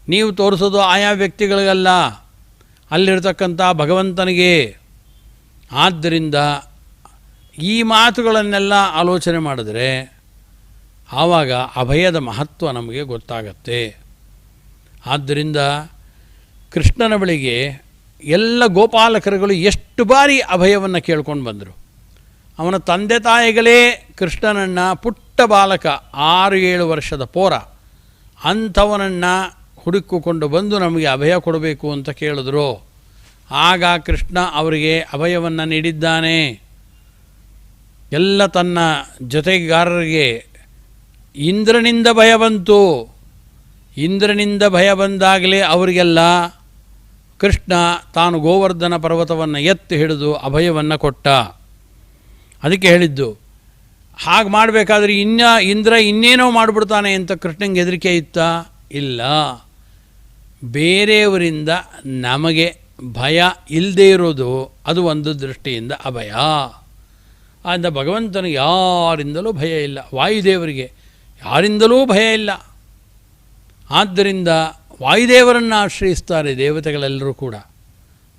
ನೀವು ತೋರಿಸೋದು ಆಯಾ ವ್ಯಕ್ತಿಗಳಿಗಲ್ಲ, ಅಲ್ಲಿರ್ತಕ್ಕಂಥ ಭಗವಂತನಿಗೆ. ಆದ್ದರಿಂದ ಈ ಮಾತುಗಳನ್ನೆಲ್ಲ ಆಲೋಚನೆ ಮಾಡಿದ್ರೆ ಆವಾಗ ಅಭಯದ ಮಹತ್ವ ನಮಗೆ ಗೊತ್ತಾಗತ್ತೆ. ಆದ್ದರಿಂದ ಕೃಷ್ಣನ ಬಳಿಗೆ ಎಲ್ಲ ಗೋಪಾಲಕರುಗಳು ಎಷ್ಟು ಬಾರಿ ಅಭಯವನ್ನು ಕೇಳ್ಕೊಂಡು ಬಂದರು. ಅವನ ತಂದೆ ತಾಯಿಗಳೇ ಕೃಷ್ಣನನ್ನು ಪುಟ್ಟ ಬಾಲಕ 6-7 ವರ್ಷದ ಪೋರ ಅಂಥವನನ್ನು ಹುಡುಕಿಕೊಂಡು ಬಂದು ನಮಗೆ ಅಭಯ ಕೊಡಬೇಕು ಅಂತ ಕೇಳಿದ್ರು. ಆಗ ಕೃಷ್ಣ ಅವರಿಗೆ ಅಭಯವನ್ನು ನೀಡಿದ್ದಾನೆ. ಎಲ್ಲ ತನ್ನ ಜೊತೆಗಾರರಿಗೆ ಇಂದ್ರನಿಂದ ಭಯ ಬಂತು. ಇಂದ್ರನಿಂದ ಭಯ ಬಂದಾಗಲೇ ಅವರಿಗೆಲ್ಲ ಕೃಷ್ಣ ತಾನು ಗೋವರ್ಧನ ಪರ್ವತವನ್ನು ಎತ್ತಿ ಹಿಡಿದು ಅಭಯವನ್ನು ಕೊಟ್ಟ. ಅದಕ್ಕೆ ಹೇಳಿದ್ದು, ಹಾಗೆ ಮಾಡಬೇಕಾದ್ರೆ ಇಂದ್ರ ಇನ್ನೇನೋ ಮಾಡಿಬಿಡ್ತಾನೆ ಅಂತ ಕೃಷ್ಣಂಗೆ ಹೆದರಿಕೆ ಇತ್ತಾ? ಇಲ್ಲ. ಬೇರೆಯವರಿಂದ ನಮಗೆ ಭಯ ಇಲ್ಲದೇ ಇರೋದು ಅದು ಒಂದು ದೃಷ್ಟಿಯಿಂದ ಅಭಯ. ಆದ್ದರಿಂದ ಭಗವಂತನಿಗೆ ಯಾರಿಂದಲೂ ಭಯ ಇಲ್ಲ, ವಾಯುದೇವರಿಗೆ ಯಾರಿಂದಲೂ ಭಯ ಇಲ್ಲ. ಆದ್ದರಿಂದ ವಾಯುದೇವರನ್ನು ಆಶ್ರಯಿಸ್ತಾರೆ ದೇವತೆಗಳೆಲ್ಲರೂ ಕೂಡ.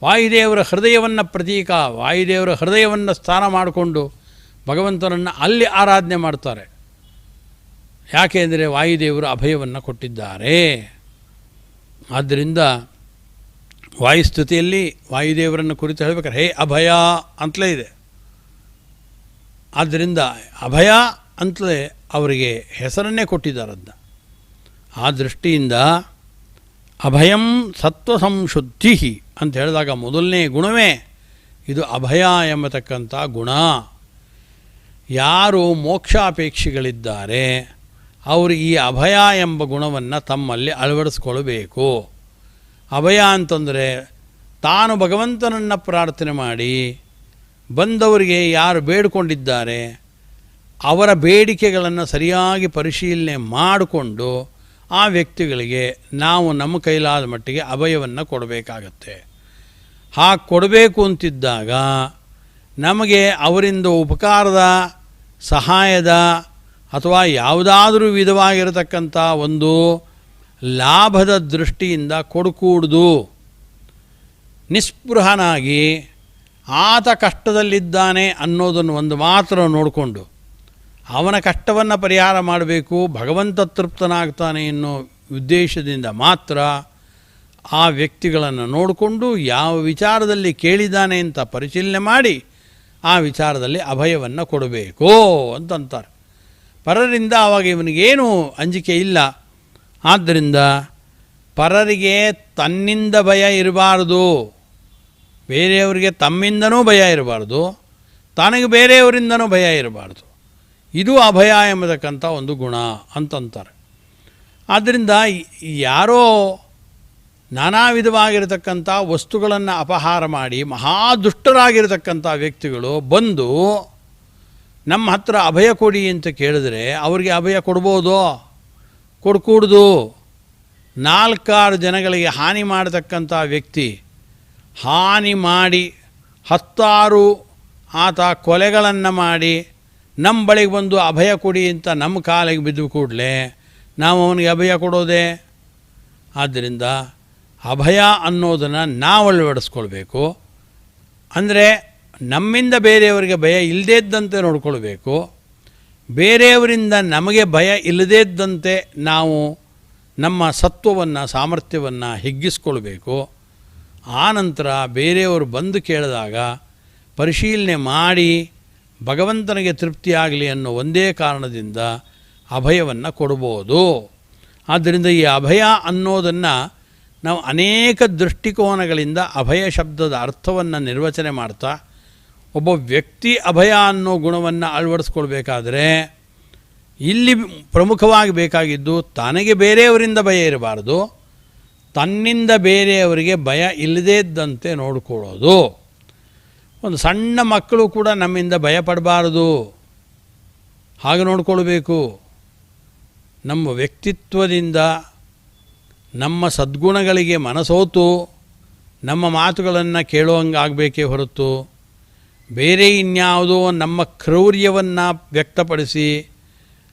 ವಾಯುದೇವರ ಹೃದಯವನ್ನು ಪ್ರತೀಕ, ವಾಯುದೇವರ ಹೃದಯವನ್ನು ಸ್ಥಾನ ಮಾಡಿಕೊಂಡು ಭಗವಂತನನ್ನು ಅಲ್ಲಿ ಆರಾಧನೆ ಮಾಡ್ತಾರೆ. ಯಾಕೆಂದರೆ ವಾಯುದೇವರು ಅಭಯವನ್ನು ಕೊಟ್ಟಿದ್ದಾರೆ. ಆದ್ದರಿಂದ ವಾಯುಸ್ತುತಿಯಲ್ಲಿ ವಾಯುದೇವರನ್ನು ಕುರಿತು ಹೇಳಬೇಕಾದ್ರೆ ಹೇ ಅಭಯ ಅಂತಲೇ ಇದೆ. ಆದ್ದರಿಂದ ಅಭಯ ಅಂತಲೇ ಅವರಿಗೆ ಹೆಸರನ್ನೇ ಕೊಟ್ಟಿದ್ದಾರದ್ನ. ಆ ದೃಷ್ಟಿಯಿಂದ ಅಭಯಂ ಸತ್ವ ಸಂಶುದ್ಧಿ ಅಂತ ಹೇಳಿದಾಗ ಮೊದಲನೇ ಗುಣವೇ ಇದು ಅಭಯ ಎಂಬತಕ್ಕಂಥ ಗುಣ. ಯಾರು ಮೋಕ್ಷಾಪೇಕ್ಷಿಗಳಿದ್ದಾರೆ ಅವರು ಈ ಅಭಯ ಎಂಬ ಗುಣವನ್ನು ತಮ್ಮಲ್ಲಿ ಅಳವಡಿಸ್ಕೊಳ್ಬೇಕು. ಅಭಯ ಅಂತಂದರೆ ತಾನು ಭಗವಂತನನ್ನು ಪ್ರಾರ್ಥನೆ ಮಾಡಿ ಬಂದವರಿಗೆ ಯಾರು ಬೇಡಿಕೊಂಡಿದ್ದಾರೆ ಅವರ ಬೇಡಿಕೆಗಳನ್ನು ಸರಿಯಾಗಿ ಪರಿಶೀಲನೆ ಮಾಡಿಕೊಂಡು ಆ ವ್ಯಕ್ತಿಗಳಿಗೆ ನಾವು ನಮ್ಮ ಕೈಲಾದ ಮಟ್ಟಿಗೆ ಅಭಯವನ್ನು ಕೊಡಬೇಕಾಗತ್ತೆ. ಹಾಗೆ ಕೊಡಬೇಕು ಅಂತಿದ್ದಾಗ ನಮಗೆ ಅವರಿಂದ ಉಪಕಾರದ ಸಹಾಯದ ಅಥವಾ ಯಾವುದಾದ್ರೂ ವಿಧವಾಗಿರತಕ್ಕಂಥ ಒಂದು ಲಾಭದ ದೃಷ್ಟಿಯಿಂದ ಕೊಡಕೂಡ್ದು. ನಿಸ್ಪೃಹನಾಗಿ ಆತ ಕಷ್ಟದಲ್ಲಿದ್ದಾನೆ ಅನ್ನೋದನ್ನು ಒಂದು ಮಾತ್ರ ನೋಡಿಕೊಂಡು ಅವನ ಕಷ್ಟವನ್ನು ಪರಿಹಾರ ಮಾಡಬೇಕು, ಭಗವಂತ ತೃಪ್ತನಾಗ್ತಾನೆ ಎನ್ನೋ ಉದ್ದೇಶದಿಂದ ಮಾತ್ರ ಆ ವ್ಯಕ್ತಿಗಳನ್ನು ನೋಡಿಕೊಂಡು ಯಾವ ವಿಚಾರದಲ್ಲಿ ಕೇಳಿದ್ದಾನೆ ಅಂತ ಪರಿಶೀಲನೆ ಮಾಡಿ ಆ ವಿಚಾರದಲ್ಲಿ ಅಭಯವನ್ನು ಕೊಡಬೇಕು ಅಂತಂತಾರೆ. ಪರರಿಂದ ಆವಾಗ ಇವನಿಗೇನು ಅಂಜಿಕೆ ಇಲ್ಲ. ಆದ್ದರಿಂದ ಪರರಿಗೆ ತನ್ನಿಂದ ಭಯ ಇರಬಾರ್ದು, ಬೇರೆಯವರಿಗೆ ತಮ್ಮಿಂದನೂ ಭಯ ಇರಬಾರ್ದು, ತನಗೆ ಬೇರೆಯವರಿಂದನೂ ಭಯ ಇರಬಾರ್ದು. ಇದು ಅಭಯ ಎಂಬತಕ್ಕಂಥ ಒಂದು ಗುಣ ಅಂತಂತಾರೆ. ಆದ್ದರಿಂದ ಯಾರೋ ನಾನಾ ವಿಧವಾಗಿರತಕ್ಕಂಥ ವಸ್ತುಗಳನ್ನು ಅಪಹಾರ ಮಾಡಿ ಮಹಾದುಷ್ಟರಾಗಿರತಕ್ಕಂಥ ವ್ಯಕ್ತಿಗಳು ಬಂದು ನಮ್ಮ ಹತ್ರ ಅಭಯ ಕೊಡಿ ಅಂತ ಕೇಳಿದ್ರೆ ಅವ್ರಿಗೆ ಅಭಯ ಕೊಡ್ಬೋದು? ಕೊಡ್ಕೂಡ್ದು. 4-6 ಜನಗಳಿಗೆ ಹಾನಿ ಮಾಡತಕ್ಕಂಥ ವ್ಯಕ್ತಿ ಹಾನಿ ಮಾಡಿ 10 ಆತ ಕೊಲೆಗಳನ್ನು ಮಾಡಿ ನಮ್ಮ ಬಳಿಗೆ ಬಂದು ಅಭಯ ಕೊಡಿ ಅಂತ ನಮ್ಮ ಕಾಲಿಗೆ ಬಿದ್ದು ಕೂಡಲೇ ನಾವು ಅವನಿಗೆ ಅಭಯ ಕೊಡೋದೇ? ಆದ್ದರಿಂದ ಅಭಯ ಅನ್ನೋದನ್ನು ನಾವು ಅಳವಡಿಸ್ಕೊಳ್ಬೇಕು. ಅಂದರೆ ನಮ್ಮಿಂದ ಬೇರೆಯವರಿಗೆ ಭಯ ಇಲ್ಲದೇ ಇದ್ದಂತೆ ನೋಡ್ಕೊಳ್ಬೇಕು, ಬೇರೆಯವರಿಂದ ನಮಗೆ ಭಯ ಇಲ್ಲದೇ ಇದ್ದಂತೆ ನಾವು ನಮ್ಮ ಸತ್ವವನ್ನು ಸಾಮರ್ಥ್ಯವನ್ನು ಹಿಗ್ಗಿಸ್ಕೊಳ್ಬೇಕು. ಆನಂತರ ಬೇರೆಯವರು ಬಂದು ಕೇಳಿದಾಗ ಪರಿಶೀಲನೆ ಮಾಡಿ ಭಗವಂತನಿಗೆ ತೃಪ್ತಿಯಾಗಲಿ ಅನ್ನೋ ಒಂದೇ ಕಾರಣದಿಂದ ಅಭಯವನ್ನು ಕೊಡ್ಬೋದು. ಆದ್ದರಿಂದ ಈ ಅಭಯ ಅನ್ನೋದನ್ನು ನಾವು ಅನೇಕ ದೃಷ್ಟಿಕೋನಗಳಿಂದ ಅಭಯ ಶಬ್ದದ ಅರ್ಥವನ್ನು ನಿರ್ವಚನೆ ಮಾಡ್ತಾ ಒಬ್ಬ ವ್ಯಕ್ತಿ ಅಭಯ ಅನ್ನೋ ಗುಣವನ್ನು ಅಳವಡಿಸ್ಕೊಳ್ಬೇಕಾದ್ರೆ ಇಲ್ಲಿ ಪ್ರಮುಖವಾಗಿ ಬೇಕಾಗಿದ್ದು ತನಗೆ ಬೇರೆಯವರಿಂದ ಭಯ ಇರಬಾರ್ದು, ತನ್ನಿಂದ ಬೇರೆಯವರಿಗೆ ಭಯ ಇಲ್ಲದೇ ಇದ್ದಂತೆ ನೋಡಿಕೊಳ್ಳೋದು. ಒಂದು ಸಣ್ಣ ಮಕ್ಕಳು ಕೂಡ ನಮ್ಮಿಂದ ಭಯ ಪಡಬಾರ್ದು, ಹಾಗೆ ನೋಡಿಕೊಳ್ಬೇಕು. ನಮ್ಮ ವ್ಯಕ್ತಿತ್ವದಿಂದ ನಮ್ಮ ಸದ್ಗುಣಗಳಿಗೆ ಮನಸೋತು ನಮ್ಮ ಮಾತುಗಳನ್ನು ಕೇಳುವಂಗಾಗಬೇಕೇ ಹೊರತು ಬೇರೆ ಇನ್ಯಾವುದೋ ನಮ್ಮ ಕ್ರೌರ್ಯವನ್ನು ವ್ಯಕ್ತಪಡಿಸಿ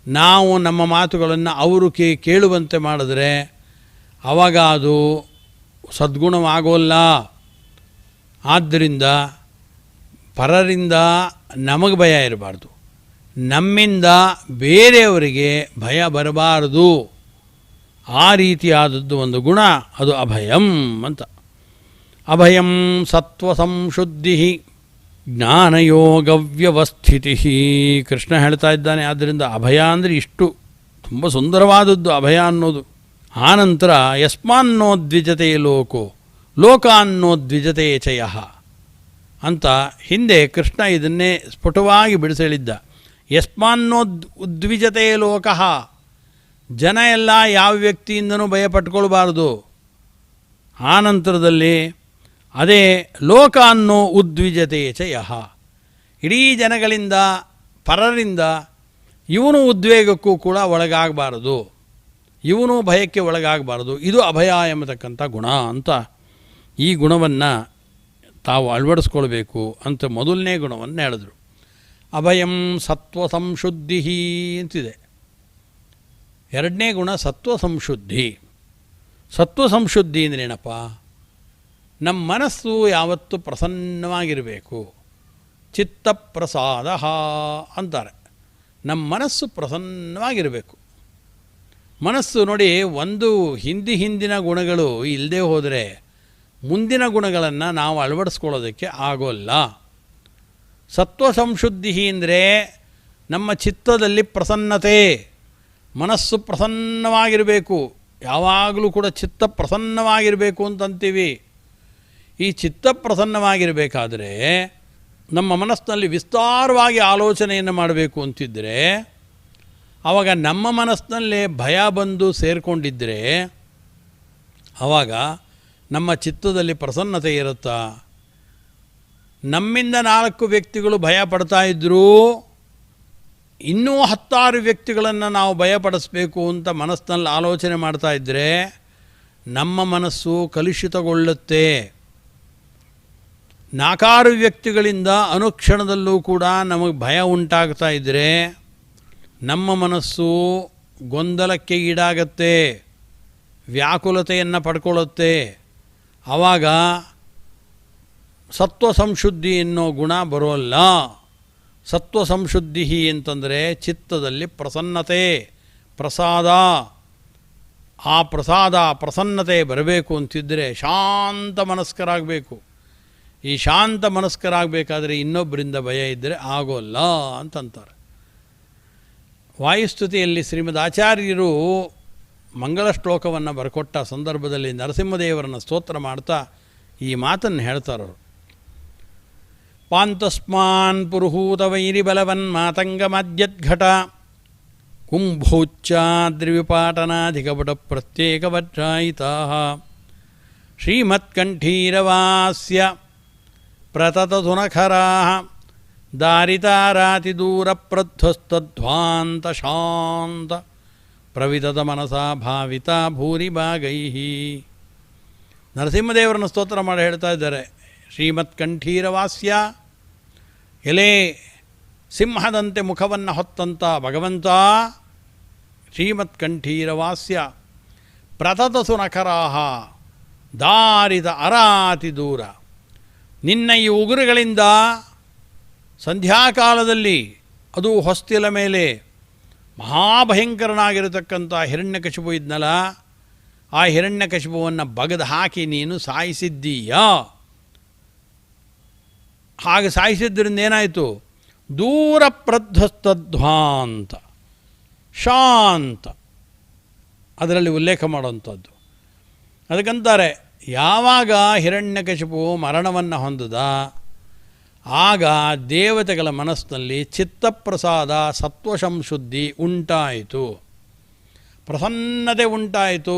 ನಾವು ನಮ್ಮ ಮಾತುಗಳನ್ನು ಅವರು ಕೇಳುವಂತೆ ಮಾಡಿದ್ರೆ ಆವಾಗ ಅದು ಸದ್ಗುಣವಾಗೋಲ್ಲ. ಆದ್ದರಿಂದ ಪರರಿಂದ ನಮಗೆ ಭಯ ಇರಬಾರ್ದು, ನಮ್ಮಿಂದ ಬೇರೆಯವರಿಗೆ ಭಯ ಬರಬಾರದು. ಆ ರೀತಿಯಾದದ್ದು ಒಂದು ಗುಣ, ಅದು ಅಭಯಂ ಅಂತ. ಅಭಯಂ ಸತ್ವ ಸಂಶುದ್ಧಿ ಜ್ಞಾನಯೋಗವ್ಯವಸ್ಥಿತಿ ಕೃಷ್ಣ ಹೇಳ್ತಾ ಇದ್ದಾನೆ. ಆದ್ದರಿಂದ ಅಭಯ ಅಂದರೆ ಇಷ್ಟು ತುಂಬ ಸುಂದರವಾದದ್ದು ಅಭಯ ಅನ್ನೋದು. ಆನಂತರ ಯಸ್ಮಾನ್ನೋದ್ವಿಜತೆ ಲೋಕೋ ಲೋಕಾನ್ನೋದ್ವಿಜತೆ ಚಯ ಅಂತ ಹಿಂದೆ ಕೃಷ್ಣ ಇದನ್ನೇ ಸ್ಫುಟವಾಗಿ ಬಿಡಿಸೇಳಿದ್ದ. ಉದ್ವಿಜತೆ ಲೋಕಃ, ಜನ ಎಲ್ಲ ಯಾವ ವ್ಯಕ್ತಿಯಿಂದನೂ ಭಯಪಟ್ಕೊಳ್ಬಾರ್ದು. ಆನಂತರದಲ್ಲಿ ಅದೇ ಲೋಕ ಅನ್ನೋ ಉದ್ವಿಜತೆ ಚಯ, ಇಡೀ ಜನಗಳಿಂದ ಪರರಿಂದ ಇವನು ಉದ್ವೇಗಕ್ಕೂ ಕೂಡ ಒಳಗಾಗಬಾರದು, ಇವನು ಭಯಕ್ಕೆ ಒಳಗಾಗಬಾರದು. ಇದು ಅಭಯ ಎಂಬತಕ್ಕಂಥ ಗುಣ ಅಂತ. ಈ ಗುಣವನ್ನು ತಾವು ಅಳವಡಿಸ್ಕೊಳ್ಬೇಕು ಅಂತ ಮೊದಲನೇ ಗುಣವನ್ನು ಹೇಳಿದ್ರು. ಅಭಯಂ ಸತ್ವ ಸಂಶುದ್ಧಿ ಅಂತಿದೆ. ಎರಡನೇ ಗುಣ ಸತ್ವ ಸಂಶುದ್ಧಿ. ಸತ್ವ ಸಂಶುದ್ಧಿ ಅಂದ್ರೇನಪ್ಪ? ನಮ್ಮ ಮನಸ್ಸು ಯಾವತ್ತೂ ಪ್ರಸನ್ನವಾಗಿರಬೇಕು. ಚಿತ್ತಪ್ರಸಾದ ಅಂತಾರೆ. ನಮ್ಮ ಮನಸ್ಸು ಪ್ರಸನ್ನವಾಗಿರಬೇಕು. ಮನಸ್ಸು ನೋಡಿ, ಒಂದು ಹಿಂದಿನ ಗುಣಗಳು ಇಲ್ಲದೆ ಹೋದರೆ ಮುಂದಿನ ಗುಣಗಳನ್ನು ನಾವು ಅಳವಡಿಸ್ಕೊಳ್ಳೋದಕ್ಕೆ ಆಗೋಲ್ಲ. ಸತ್ವ ಸಂಶುದ್ಧಿ ಅಂದರೆ ನಮ್ಮ ಚಿತ್ತದಲ್ಲಿ ಪ್ರಸನ್ನತೆ, ಮನಸ್ಸು ಪ್ರಸನ್ನವಾಗಿರಬೇಕು. ಯಾವಾಗಲೂ ಕೂಡ ಚಿತ್ತ ಪ್ರಸನ್ನವಾಗಿರಬೇಕು ಅಂತಂತೀವಿ. ಈ ಚಿತ್ತ ಪ್ರಸನ್ನವಾಗಿರಬೇಕಾದ್ರೆ ನಮ್ಮ ಮನಸ್ಸಿನಲ್ಲಿ ವಿಸ್ತಾರವಾಗಿ ಆಲೋಚನೆಯನ್ನು ಮಾಡಬೇಕು ಅಂತಿದ್ದರೆ, ಆವಾಗ ನಮ್ಮ ಮನಸ್ಸಿನಲ್ಲೇ ಭಯ ಬಂದು ಸೇರಿಕೊಂಡಿದ್ದರೆ ಆವಾಗ ನಮ್ಮ ಚಿತ್ತದಲ್ಲಿ ಪ್ರಸನ್ನತೆ ಇರುತ್ತಾ? ನಮ್ಮಿಂದ 4 ವ್ಯಕ್ತಿಗಳು ಭಯ ಪಡ್ತಾ ಇದ್ದರೂ ಇನ್ನೂ 10 ವ್ಯಕ್ತಿಗಳನ್ನು ನಾವು ಭಯಪಡಿಸ್ಬೇಕು ಅಂತ ಮನಸ್ಸಿನಲ್ಲಿ ಆಲೋಚನೆ ಮಾಡ್ತಾ ಇದ್ದರೆ ನಮ್ಮ ಮನಸ್ಸು ಕಲುಷಿತಗೊಳ್ಳುತ್ತೆ. 4 ವ್ಯಕ್ತಿಗಳಿಂದ ಅನುಕ್ಷಣದಲ್ಲೂ ಕೂಡ ನಮಗೆ ಭಯ ಉಂಟಾಗ್ತಾ ಇದ್ದರೆ ನಮ್ಮ ಮನಸ್ಸು ಗೊಂದಲಕ್ಕೆ ಈಡಾಗತ್ತೆ, ವ್ಯಾಕುಲತೆಯನ್ನು ಪಡ್ಕೊಳ್ಳುತ್ತೆ. ಆವಾಗ ಸತ್ವ ಸಂಶುದ್ಧಿ ಎನ್ನೋ ಗುಣ ಬರೋಲ್ಲ. ಸತ್ವ ಸಂಶುದ್ಧಿ ಅಂತಂದರೆ ಚಿತ್ತದಲ್ಲಿ ಪ್ರಸನ್ನತೆ, ಪ್ರಸಾದ. ಆ ಪ್ರಸನ್ನತೆ ಬರಬೇಕು ಅಂತಿದ್ದರೆ ಶಾಂತ ಮನಸ್ಕರಾಗಬೇಕು. ಈ ಶಾಂತ ಮನಸ್ಕರಾಗಬೇಕಾದ್ರೆ ಇನ್ನೊಬ್ಬರಿಂದ ಭಯ ಇದ್ದರೆ ಆಗೋಲ್ಲ ಅಂತಂತಾರೆ. ವಾಯುಸ್ತುತಿಯಲ್ಲಿ ಶ್ರೀಮದ್ ಆಚಾರ್ಯರು ಮಂಗಳ ಶ್ಲೋಕವನ್ನು ಬರಕೊಟ್ಟ ಸಂದರ್ಭದಲ್ಲಿ ನರಸಿಂಹದೇವರನ್ನು ಸ್ತೋತ್ರ ಮಾಡ್ತಾ ಈ ಮಾತನ್ನು ಹೇಳ್ತಾರವರು. ಪಾಂತಸ್ಮಾನ್ ಪುರುಹೂತ ವೈರಿಬಲವನ್ ಮಾತಂಗಮದ್ಯದ್ಘಟ ಕುಂಭೋಚ್ಚಾದ್ರಿವಿಪಾಟನಾಧಿಕಪಟ ಪ್ರತ್ಯೇಕವಜ್ರಾಯಿತಾ ಶ್ರೀಮತ್ಕಂಠೀರವಾಸ್ಯ ಪ್ರತತಧುನಖರಾ ದಾರಿತಾರಾತಿದೂರಪ್ರಧ್ವಸ್ತಧ್ವಾಂತ ಶಾಂತ ಪ್ರವಿತದ ಮನಸಾ ಭಾವಿತ ಭೂರಿಭಾಗೈ. ನರಸಿಂಹದೇವರನ್ನು ಸ್ತೋತ್ರ ಮಾಡಿ ಹೇಳ್ತಾ ಇದ್ದಾರೆ. ಶ್ರೀಮತ್ಕಂಠೀರವಾಸ್ಯ, ಎಲೆ ಸಿಂಹದಂತೆ ಮುಖವನ್ನು ಹೊತ್ತಂಥ ಭಗವಂತ, ಶ್ರೀಮತ್ಕಂಠೀರವಾಸ್ಯ ಪ್ರತತಸು ನಖರಾಹ ದಾರಿತ ಅರಾತಿ ದೂರ. ನಿನ್ನ ಈ ಉಗುರುಗಳಿಂದ ಸಂಧ್ಯಾಕಾಲದಲ್ಲಿ ಅದು ಹೊಸ್ತಿಲ ಮೇಲೆ ಮಹಾಭಯಂಕರನಾಗಿರತಕ್ಕಂಥ ಹಿರಣ್ಯಕಶಿಪು ಇದ್ನಲ್ಲ, ಆ ಹಿರಣ್ಯಕಶಿಪುವನ್ನು ಬಗದು ಹಾಕಿ ನೀನು ಸಾಯಿಸಿದ್ದೀಯಾ. ಹಾಗೆ ಸಾಯಿಸಿದ್ದರಿಂದ ಏನಾಯಿತು? ದೂರ ಪ್ರಧ್ವಸ್ತಧ್ವಾಂತ ಶಾಂತ, ಅದರಲ್ಲಿ ಉಲ್ಲೇಖ ಮಾಡುವಂಥದ್ದು. ಅದಕ್ಕಂತಾರೆ, ಯಾವಾಗ ಹಿರಣ್ಯಕಶಿಪು ಮರಣವನ್ನು ಹೊಂದಿದ ಆಗ ದೇವತೆಗಳ ಮನಸ್ಸಿನಲ್ಲಿ ಚಿತ್ತಪ್ರಸಾದ, ಸತ್ವಸಂಶುದ್ಧಿ ಉಂಟಾಯಿತು, ಪ್ರಸನ್ನತೆ ಉಂಟಾಯಿತು.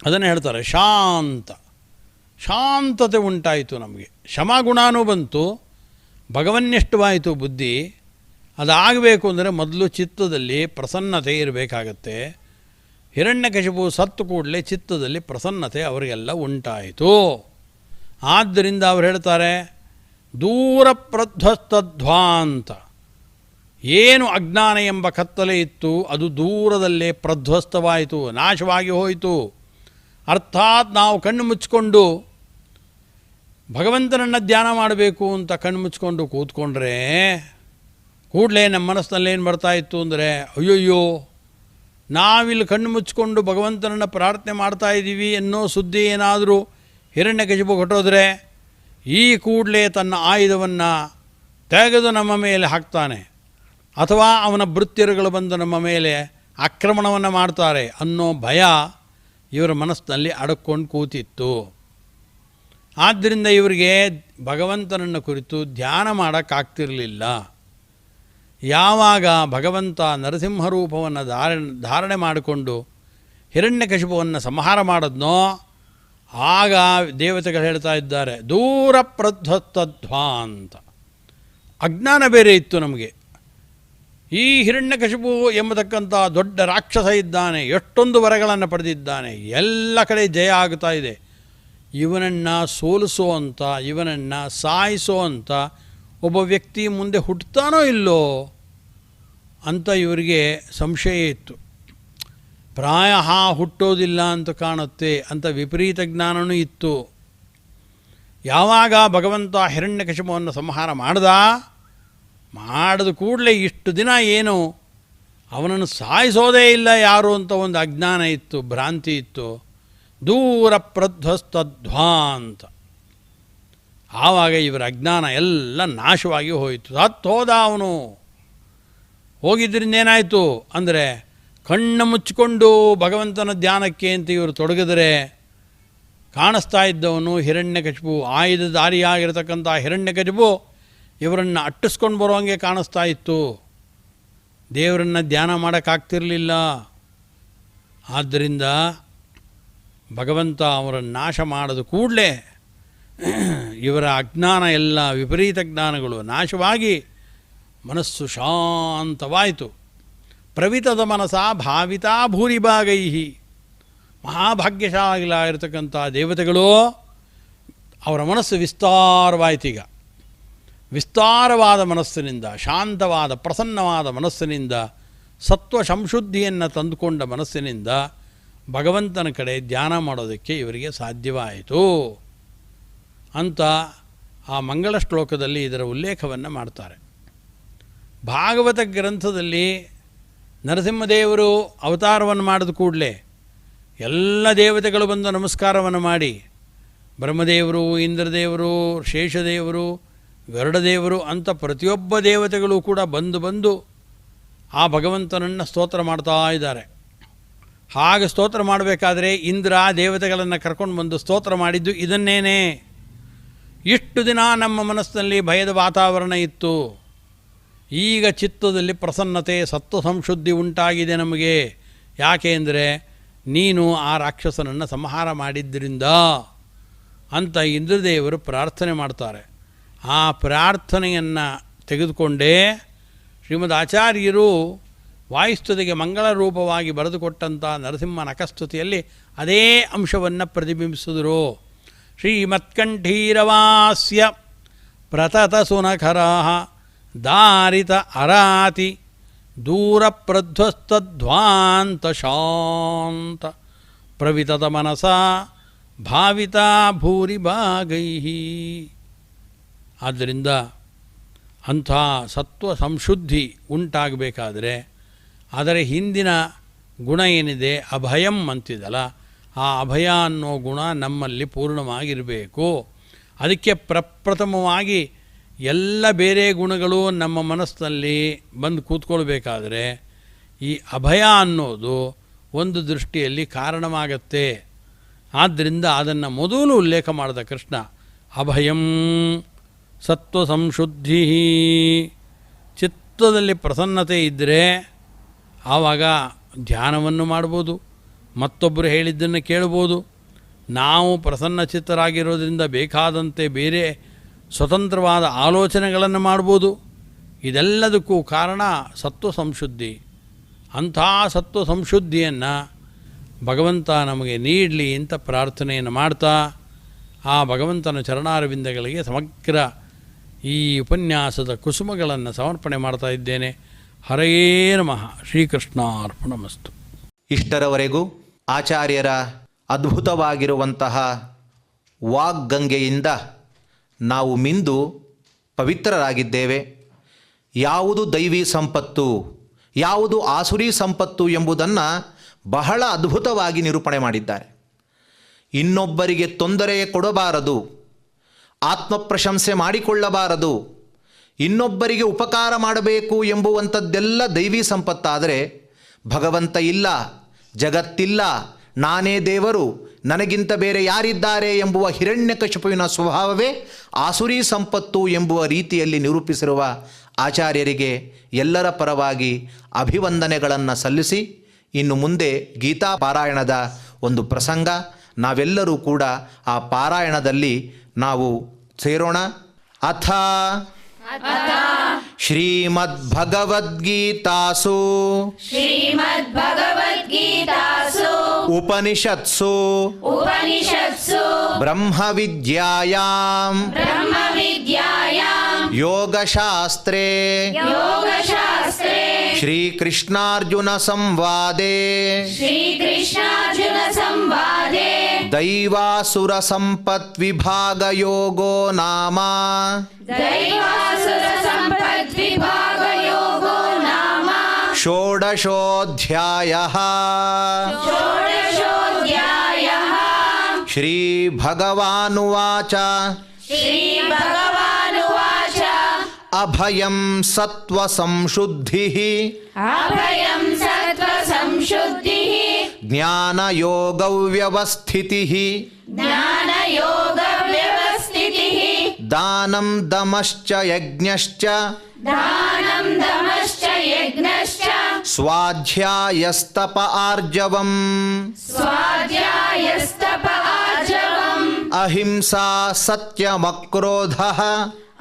ಅದನ್ನು ಹೇಳ್ತಾರೆ ಶಾಂತ, ಶಾಂತತೆ ಉಂಟಾಯಿತು. ನಮಗೆ ಶಮಗುಣನೂ ಬಂತು, ಭಗವನ್ನಿಷ್ಠವಾಯಿತು ಬುದ್ಧಿ. ಅದಾಗಬೇಕು ಅಂದರೆ ಮೊದಲು ಚಿತ್ತದಲ್ಲಿ ಪ್ರಸನ್ನತೆ ಇರಬೇಕಾಗತ್ತೆ. ಹಿರಣ್ಯಕಶಿಪು ಸತ್ತು ಕೂಡಲೇ ಚಿತ್ತದಲ್ಲಿ ಪ್ರಸನ್ನತೆ ಅವರಿಗೆಲ್ಲ ಉಂಟಾಯಿತು. ಆದ್ದರಿಂದ ಅವರು ಹೇಳ್ತಾರೆ ದೂರ ಪ್ರಧ್ವಸ್ತಧ್ವಾಂತ. ಏನು ಅಜ್ಞಾನ ಎಂಬ ಕತ್ತಲೆ ಇತ್ತು ಅದು ದೂರದಲ್ಲೇ ಪ್ರಧ್ವಸ್ತವಾಯಿತು, ನಾಶವಾಗಿ ಹೋಯಿತು. ಅರ್ಥಾತ್ ನಾವು ಕಣ್ಣು ಮುಚ್ಚಿಕೊಂಡು ಭಗವಂತನನ್ನು ಧ್ಯಾನ ಮಾಡಬೇಕು ಅಂತ ಕಣ್ಣು ಮುಚ್ಚಿಕೊಂಡು ಕೂತ್ಕೊಂಡ್ರೆ ಕೂಡಲೇ ನಮ್ಮ ಮನಸ್ಸಿನಲ್ಲಿ ಏನು ಬರ್ತಾಯಿತ್ತು ಅಂದರೆ, ಅಯ್ಯೋಯ್ಯೋ ನಾವಿಲ್ಲಿ ಕಣ್ಣು ಮುಚ್ಚಿಕೊಂಡು ಭಗವಂತನನ್ನು ಪ್ರಾರ್ಥನೆ ಮಾಡ್ತಾ ಇದ್ದೀವಿ ಅನ್ನೋ ಸುದ್ದಿ ಏನಾದರೂ ಹಿರಣ್ಯಕಶಿಪು ಕೊಟ್ಟೋದ್ರೆ ಈ ಕೂಡಲೇ ತನ್ನ ಆಯುಧವನ್ನು ತೆಗೆದು ನಮ್ಮ ಮೇಲೆ ಹಾಕ್ತಾನೆ, ಅಥವಾ ಅವನ ಭೃತ್ಯರುಗಳು ಬಂದು ನಮ್ಮ ಮೇಲೆ ಆಕ್ರಮಣವನ್ನು ಮಾಡ್ತಾರೆ ಅನ್ನೋ ಭಯ ಇವರ ಮನಸ್ಸಿನಲ್ಲಿ ಅಡಕ್ಕೊಂಡು ಕೂತಿತ್ತು. ಆದ್ದರಿಂದ ಇವರಿಗೆ ಭಗವಂತನನ್ನು ಕುರಿತು ಧ್ಯಾನ ಮಾಡೋಕ್ಕಾಗ್ತಿರಲಿಲ್ಲ. ಯಾವಾಗ ಭಗವಂತ ನರಸಿಂಹರೂಪವನ್ನು ಧಾರಣೆ ಮಾಡಿಕೊಂಡು ಹಿರಣ್ಯಕಶಿಪುವನ್ನು ಸಂಹಾರ ಮಾಡಿದ್ನೋ ಆಗ ದೇವತೆಗಳು ಹೇಳ್ತಾ ಇದ್ದಾರೆ ದೂರ ಪ್ರಧ್ವಸ್ತಧ್ವಾಂತ. ಅಜ್ಞಾನ ಬೇರೆ ಇತ್ತು ನಮಗೆ. ಈ ಹಿರಣ್ಯಕಶಿಪು ಎಂಬತಕ್ಕಂಥ ದೊಡ್ಡ ರಾಕ್ಷಸ ಇದ್ದಾನೆ, ಎಷ್ಟೊಂದು ವರಗಳನ್ನು ಪಡೆದಿದ್ದಾನೆ, ಎಲ್ಲ ಕಡೆ ಜಯ ಆಗ್ತಾ ಇದೆ. ಇವನನ್ನು ಸೋಲಿಸೋ ಅಂತ, ಇವನನ್ನು ಸಾಯಿಸೋ ಅಂತ ಒಬ್ಬ ವ್ಯಕ್ತಿ ಮುಂದೆ ಹುಟ್ಟುತ್ತಾನೋ ಇಲ್ಲೋ ಅಂತ ಇವರಿಗೆ ಸಂಶಯ ಇತ್ತು. ಪ್ರಾಯ ಹುಟ್ಟೋದಿಲ್ಲ ಅಂತ ಕಾಣುತ್ತೆ ಅಂತ ವಿಪರೀತ ಜ್ಞಾನವೂ ಇತ್ತು. ಯಾವಾಗ ಭಗವಂತ ಹಿರಣ್ಯಕಶಿಪುವನ್ನು ಸಂಹಾರ ಮಾಡಿದ ಕೂಡಲೇ ಇಷ್ಟು ದಿನ ಏನು ಅವನನ್ನು ಸಾಯಿಸೋದೇ ಇಲ್ಲ ಯಾರು ಅಂತ ಒಂದು ಅಜ್ಞಾನ ಇತ್ತು, ಭ್ರಾಂತಿ ಇತ್ತು. ದೂರ ಪ್ರಧ್ವಸ್ತಧ್ವಾಂತ. ಆವಾಗ ಇವರ ಅಜ್ಞಾನ ಎಲ್ಲ ನಾಶವಾಗಿ ಹೋಯಿತು. ಸತ್ತೋದ ಅವನು. ಹೋಗಿದ್ದರಿಂದ ಏನಾಯಿತು ಅಂದರೆ ಕಣ್ಣು ಮುಚ್ಚಿಕೊಂಡು ಭಗವಂತನ ಧ್ಯಾನಕ್ಕೆ ಅಂತ ಇವರು ತೊಡಗಿದರೆ ಕಾಣಿಸ್ತಾ ಇದ್ದವನು ಹಿರಣ್ಯಕಶಿಪು, ಆಯುಧಧಾರಿಯಾಗಿರತಕ್ಕಂಥ ಹಿರಣ್ಯಕಶಿಪು ಇವರನ್ನು ಅಟ್ಟಿಸ್ಕೊಂಡು ಬರೋಂಗೆ ಕಾಣಿಸ್ತಾ ಇತ್ತು. ದೇವರನ್ನು ಧ್ಯಾನ ಮಾಡೋಕ್ಕಾಗ್ತಿರಲಿಲ್ಲ. ಆದ್ದರಿಂದ ಭಗವಂತ ಅವರನ್ನು ನಾಶ ಮಾಡಿದ ಕೂಡಲೇ ಇವರ ಅಜ್ಞಾನ ಎಲ್ಲ ವಿಪರೀತ ಜ್ಞಾನಗಳು ನಾಶವಾಗಿ ಮನಸ್ಸು ಶಾಂತವಾಯಿತು. ಪ್ರವಿತದ ಮನಸ ಭಾವಿತಾ ಭೂರಿಭಾಗೈಹಿ. ಮಹಾಭಾಗ್ಯಶಾಲಿಯಾಗಿರ್ತಕ್ಕಂಥ ದೇವತೆಗಳು ಅವರ ಮನಸ್ಸು ವಿಸ್ತಾರವಾಯಿತೀಗ. ವಿಸ್ತಾರವಾದ ಮನಸ್ಸಿನಿಂದ, ಶಾಂತವಾದ ಪ್ರಸನ್ನವಾದ ಮನಸ್ಸಿನಿಂದ, ಸತ್ವ ಸಂಶುದ್ಧಿಯನ್ನು ತಂದುಕೊಂಡ ಮನಸ್ಸಿನಿಂದ ಭಗವಂತನ ಕಡೆ ಧ್ಯಾನ ಮಾಡೋದಕ್ಕೆ ಇವರಿಗೆ ಸಾಧ್ಯವಾಯಿತು ಅಂತ ಆ ಮಂಗಳ ಶ್ಲೋಕದಲ್ಲಿ ಇದರ ಉಲ್ಲೇಖವನ್ನು ಮಾಡ್ತಾರೆ. ಭಾಗವತ ಗ್ರಂಥದಲ್ಲಿ ನರಸಿಂಹದೇವರು ಅವತಾರವನ್ನು ಮಾಡಿದ ಕೂಡಲೇ ಎಲ್ಲ ದೇವತೆಗಳು ಬಂದು ನಮಸ್ಕಾರವನ್ನು ಮಾಡಿ, ಬ್ರಹ್ಮದೇವರು, ಇಂದ್ರದೇವರು, ಶೇಷದೇವರು, ಗರುಡದೇವರು ಅಂತ ಪ್ರತಿಯೊಬ್ಬ ದೇವತೆಗಳು ಕೂಡ ಬಂದು ಆ ಭಗವಂತನನ್ನು ಸ್ತೋತ್ರ ಮಾಡ್ತಾ ಇದ್ದಾರೆ. ಹಾಗೆ ಸ್ತೋತ್ರ ಮಾಡಬೇಕಾದ್ರೆ ಇಂದ್ರ ದೇವತೆಗಳನ್ನು ಕರ್ಕೊಂಡು ಬಂದು ಸ್ತೋತ್ರ ಮಾಡಿದ್ದು ಇದನ್ನೇನೆ. ಇಷ್ಟು ದಿನ ನಮ್ಮ ಮನಸ್ಸಿನಲ್ಲಿ ಭಯದ ವಾತಾವರಣ ಇತ್ತು, ಈಗ ಚಿತ್ತದಲ್ಲಿ ಪ್ರಸನ್ನತೆ, ಸತ್ವ ಸಂಶುದ್ಧಿ ಉಂಟಾಗಿದೆ ನಮಗೆ. ಯಾಕೆ ಅಂದರೆ ನೀನು ಆ ರಾಕ್ಷಸನನ್ನು ಸಂಹಾರ ಮಾಡಿದ್ದರಿಂದ ಅಂತ ಇಂದ್ರದೇವರು ಪ್ರಾರ್ಥನೆ ಮಾಡ್ತಾರೆ. ಆ ಪ್ರಾರ್ಥನೆಯನ್ನು ತೆಗೆದುಕೊಂಡೇ ಶ್ರೀಮದ್ ಆಚಾರ್ಯರು ವಾಯುಸ್ತುತಿಗೆ ಮಂಗಳ ರೂಪವಾಗಿ ಬರೆದುಕೊಟ್ಟಂಥ ನರಸಿಂಹನ ಅಕಸ್ತುತಿಯಲ್ಲಿ ಅದೇ ಅಂಶವನ್ನು ಪ್ರತಿಬಿಂಬಿಸಿದರು. ಶ್ರೀಮತ್ಕಂಠೀರವಾಸ್ಯ ಪ್ರತತ ಸುನಖರಾಹ ದಾರಿತ ಅರಾತಿ ದೂರ ಪ್ರಧ್ವಸ್ತಧ್ವಾಂತ ಶಾಂತ ಪ್ರವಿತದ ಮನಸ ಭಾವಿತ ಭೂರಿಭಾಗೈಹಿ. ಆದ್ದರಿಂದ ಅಂಥ ಸತ್ವ ಸಂಶುದ್ಧಿ ಉಂಟಾಗಬೇಕಾದರೆ ಅದರ ಹಿಂದಿನ ಗುಣ ಏನಿದೆ, ಅಭಯಂ ಅಂತಿದಲ್ಲ, ಆ ಅಭಯ ಅನ್ನೋ ಗುಣ ನಮ್ಮಲ್ಲಿ ಪೂರ್ಣವಾಗಿರಬೇಕು. ಅದಕ್ಕೆ ಪ್ರಪ್ರಥಮವಾಗಿ ಎಲ್ಲ ಬೇರೆ ಗುಣಗಳು ನಮ್ಮ ಮನಸ್ಸಿನಲ್ಲಿ ಬಂದು ಕೂತ್ಕೊಳ್ಬೇಕಾದ್ರೆ ಈ ಅಭಯ ಅನ್ನೋದು ಒಂದು ದೃಷ್ಟಿಯಲ್ಲಿ ಕಾರಣವಾಗತ್ತೆ. ಆದ್ದರಿಂದ ಅದನ್ನು ಮೊದಲು ಉಲ್ಲೇಖ ಮಾಡಿದ ಕೃಷ್ಣ, ಅಭಯಂ ಸತ್ವ ಸಂಶುದ್ಧಿ. ಚಿತ್ತದಲ್ಲಿ ಪ್ರಸನ್ನತೆ ಇದ್ದರೆ ಆವಾಗ ಧ್ಯಾನವನ್ನು ಮಾಡ್ಬೋದು, ಮತ್ತೊಬ್ಬರು ಹೇಳಿದ್ದನ್ನು ಕೇಳ್ಬೋದು. ನಾವು ಪ್ರಸನ್ನ ಚಿತ್ತರಾಗಿರೋದ್ರಿಂದ ಬೇಕಾದಂತೆ ಬೇರೆ ಸ್ವತಂತ್ರವಾದ ಆಲೋಚನೆಗಳನ್ನು ಮಾಡ್ಬೋದು. ಇದೆಲ್ಲದಕ್ಕೂ ಕಾರಣ ಸತ್ವ ಸಂಶುದ್ಧಿ. ಅಂಥ ಸತ್ವ ಸಂಶುದ್ಧಿಯನ್ನು ಭಗವಂತ ನಮಗೆ ನೀಡಲಿ ಅಂತ ಪ್ರಾರ್ಥನೆಯನ್ನು ಮಾಡ್ತಾ ಆ ಭಗವಂತನ ಚರಣಾರವಿಂದಗಳಿಗೆ ಸಮಗ್ರ ಈ ಉಪನ್ಯಾಸದ ಕುಸುಮಗಳನ್ನು ಸಮರ್ಪಣೆ ಮಾಡ್ತಾ ಇದ್ದೇನೆ. ಹರಯೇ ನಮಃ. ಶ್ರೀಕೃಷ್ಣಾರ್ಪಣಮಸ್ತು. ಇಷ್ಟರವರೆಗೂ ಆಚಾರ್ಯರ ಅದ್ಭುತವಾಗಿರುವಂತಹ ವಾಗ್ಗಂಗೆಯಿಂದ ನಾವು ಮಿಂದು ಪವಿತ್ರರಾಗಿದ್ದೇವೆ. ಯಾವುದು ದೈವಿ ಸಂಪತ್ತು, ಯಾವುದು ಆಸುರಿ ಸಂಪತ್ತು ಎಂಬುದನ್ನು ಬಹಳ ಅದ್ಭುತವಾಗಿ ನಿರೂಪಣೆ ಮಾಡಿದ್ದಾರೆ. ಇನ್ನೊಬ್ಬರಿಗೆ ತೊಂದರೆ ಕೊಡಬಾರದು, ಆತ್ಮಪ್ರಶಂಸೆ ಮಾಡಿಕೊಳ್ಳಬಾರದು, ಇನ್ನೊಬ್ಬರಿಗೆ ಉಪಕಾರ ಮಾಡಬೇಕು ಎಂಬುವಂಥದ್ದೆಲ್ಲ ದೈವಿ ಸಂಪತ್ತಾದರೆ, ಭಗವಂತ ಇಲ್ಲ, ಜಗತ್ತಿಲ್ಲ, ನಾನೇ ದೇವರು, ನನಗಿಂತ ಬೇರೆ ಯಾರಿದ್ದಾರೆ ಎಂಬುವ ಹಿರಣ್ಯಕಶಿಪುವಿನ ಸ್ವಭಾವವೇ ಆಸುರಿ ಸಂಪತ್ತು ಎಂಬುವ ರೀತಿಯಲ್ಲಿ ನಿರೂಪಿಸಿರುವ ಆಚಾರ್ಯರಿಗೆ ಎಲ್ಲರ ಪರವಾಗಿ ಅಭಿವಂದನೆಗಳನ್ನು ಸಲ್ಲಿಸಿ, ಇನ್ನು ಮುಂದೆ ಗೀತಾ ಪಾರಾಯಣದ ಒಂದು ಪ್ರಸಂಗ, ನಾವೆಲ್ಲರೂ ಕೂಡ ಆ ಪಾರಾಯಣದಲ್ಲಿ ನಾವು ಸೇರೋಣ. ಅಥ ಶ್ರೀಮದ್ಭಗವದ್ಗೀತಾಸು ಉಪನಿಷತ್ಸು ಬ್ರಹ್ಮವಿದ್ಯಾಯಾಂ ಯೋಗಶಾಸ್ತ್ರೇ ಶ್ರೀಕೃಷ್ಣಾರ್ಜುನ ಸಂವಾದೇ ದೈವಾಸುರ ಸಂಪತ್ ವಿಭಾಗ ಯೋಗೋ ನಾಮ ಷೋಡಶೋಧ್ಯಾಯಃ. ಶ್ರೀಭಗವಾನುವಾಚ ಅಭಯಂ ಸತ್ವ ಸಂಶುದ್ಧಿಃ अभयं सत्त्वसंशुद्धिः ಜ್ಞಾನಯೋಗವ್ಯವಸ್ಥಿತಿಃ ज्ञानयोगव्यवस्थितिः ದಾನಂ ದಮಶ್ಚ ಯಜ್ಞಶ್ಚ दानं दमश्च यज्ञश्च ಸ್ವಾಧ್ಯಾಯಸ್ತಪ ಆರ್ಜವಂ स्वाध्यायस्तप आर्जवम् ಅಹಿಂಸಾ ಸತ್ಯಮಕ್ರೋಧಃ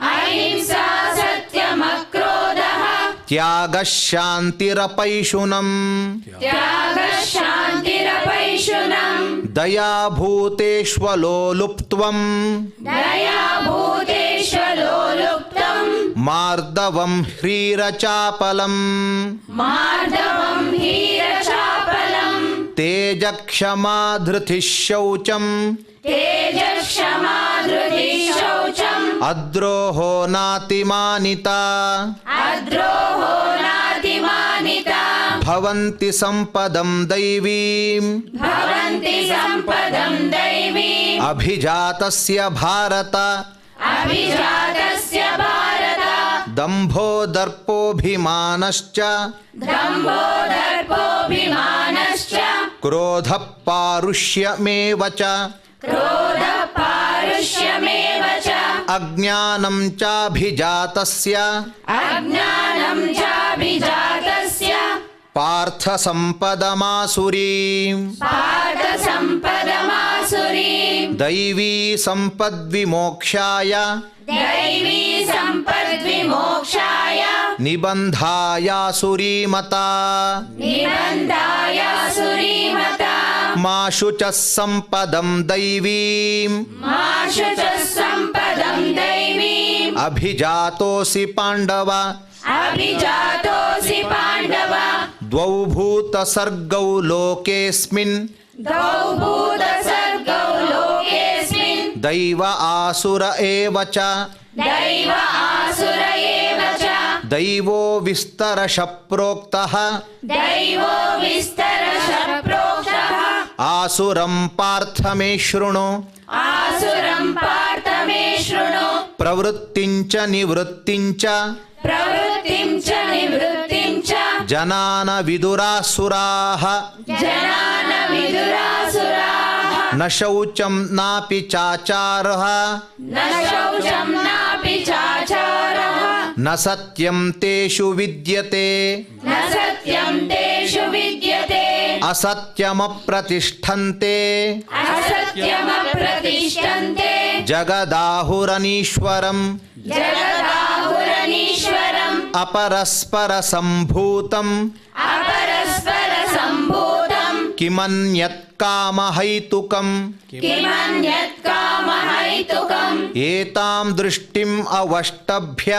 अहिंसा सत्यमक्रोधः ತ್ಯಾಗಃ ಶಾಂತಿರಪೈಶುನಂ त्यागः शान्तिरपैशुनम् ದಯಾಭೂತೇಷ್ವಲೋಲುಪ್ತ್ವಂ दयाभूतेष्वलोलुप्तम् ಮಾರ್ದವಂ ಹ್ರೀರಚಾಪಲಂ मार्दवं हीरचापलम् ತೇಜಕ್ಷಮಾ ಧೃತಿಃ ಶೌಚಂ तेजक्षमा धृतिः शौचम् ಅದ್ರೋಹೋ ನಾತಿಮಾನಿತಾ अद्रोहो नातिमानिता ಭವಂತಿ ಸಂಪದಂ ದೈವೀಂ भवन्ति सम्पदं दैवीम् ಅಭಿಜಾತಸ್ಯ ಭಾರತ अभिजातस्य भारत ದಂಭೋ ದರ್ಪೋಭಿಮಾನಶ್ಚ दम्भो दर्पोऽभिमानश्च ಕ್ರೋಧಃ ಪಾರುಷ್ಯಮೇವ ಚ क्रोधः पारुष्यमेव च ಅಜ್ಞಾನಂ ಚಾಭಿಜಾತಸ್ಯ अज्ञानं चाभिजातस्य ಪಾರ್ಥ ಸಂಪದಮಾಸುರೀಂ पार्थसम्पदमासुरीम् ದೈವೀ ಸಂಪದ್ವಿಮೋಕ್ಷಾಯ दैवी सम्पद्विमोक्षाय ನಿಬಂಧಾಯಾಸುರೀಮತಾ निबन्धाय सुरीमता ಮಾ ಶುಚಃ ಸಂಪದಂ ದೈವೀಂ माशु च सम्पदं दैवीम् ಅಭಿಜಾತೋಸಿ ಪಾಂಡವ अभिजातोऽसि पाण्डव ದ್ವೌ ಭೂತಸರ್ಗೌ ಲೋಕೇಸ್ಮಿನ್ द्वौ भूतसर्गौ लोकेऽस्मिन् ದೈವ ಆಸುರ ಏವ ಚ दैव आसुर एव च ದೈವೋ ವಿಸ್ತರಶ ಪ್ರೋಕ್ತಃ दैवो विस्तरशः प्रोक्तः ಆಸುರಂ ಪಾರ್ಥ ಮೇ ಶೃಣು आसुरं पार्थ मे शृणु ಪ್ರವೃತ್ತಿಂಚ ನಿವೃತ್ತಿಂಚ प्रवृत्तिं च निवृत्तिं च ಜನಾನ ವಿದುರಾಸುರಾಃ जनान विदुरासुराः ನ ಶೌಚಂ ನಾಪಿ ಚಾಚಾರಃ न शौचं नापि चाचारः ನ ಸತ್ಯಂ ತೇಷು ವಿದ್ಯತೆ न सत्यं तेषु विद्यते ಅಸತ್ಯಮಪ್ರತಿಷ್ಠಂತೆ असत्यमप्रतिष्ठन्ते ಜಗದಾಹುರನೀಶ್ವರಂ जगदाहुरनीश्वरम् ಅಪರಸ್ಪರ ಸಂಭೂತಂ अपरस्परसम्भूतम् ಕಿಮನ್ಯತ್ ಕಾಮಹೈತುಕಂ किमन्यत् कामहैतुकम् ಏತಾಂ ದೃಷ್ಟಿಂ ಅವಷ್ಟಭ್ಯ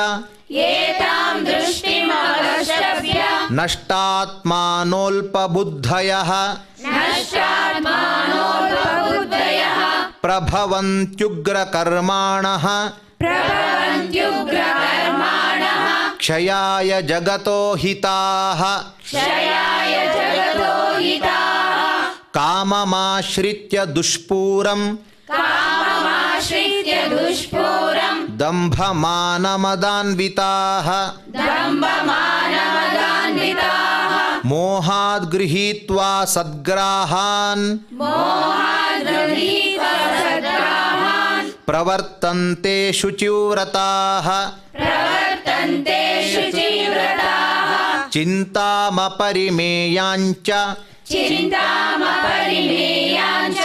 एतां दृष्टिमवष्टभ्य ನಷ್ಟಾತ್ಮಾನೋಲ್ಪಬುದ್ಧಯಃ नष्टात्मानोपबुद्धयः ಪ್ರಭವಂತ್ಯುಗ್ರಕರ್ಮಾಣಃ प्रभवन्त्युग्रकर्माणः ಕ್ಷಯಾಯ ಜಗತೋ ಹಿತಾಃ क्षयाय जगतो हिताः ಕಾಮಮಾಶ್ರಿತ್ಯ ದುಷ್ಪೂರಂ काममाश्रित्य दुष्पूरम् ದಂಭಮಾನಮದಾನ್ವಿತಾಃ दम्भमानमदान्विताः ಮೋಹಾದ್ ಗೃಹೀತ್ವಾ ಸದ್ಗ್ರಾಹಾನ್ मोहाद्गृहीत्वा सद्ग्राहान् ಪ್ರವರ್ತಂತೆ ಶುಚಿವ್ರತಾಃ प्रवर्तन्ते शुचिव्रताः ಚಿಂತಾಮಪರಿಮೇಯಾಂಚ चिन्तामपरिमेयाञ्च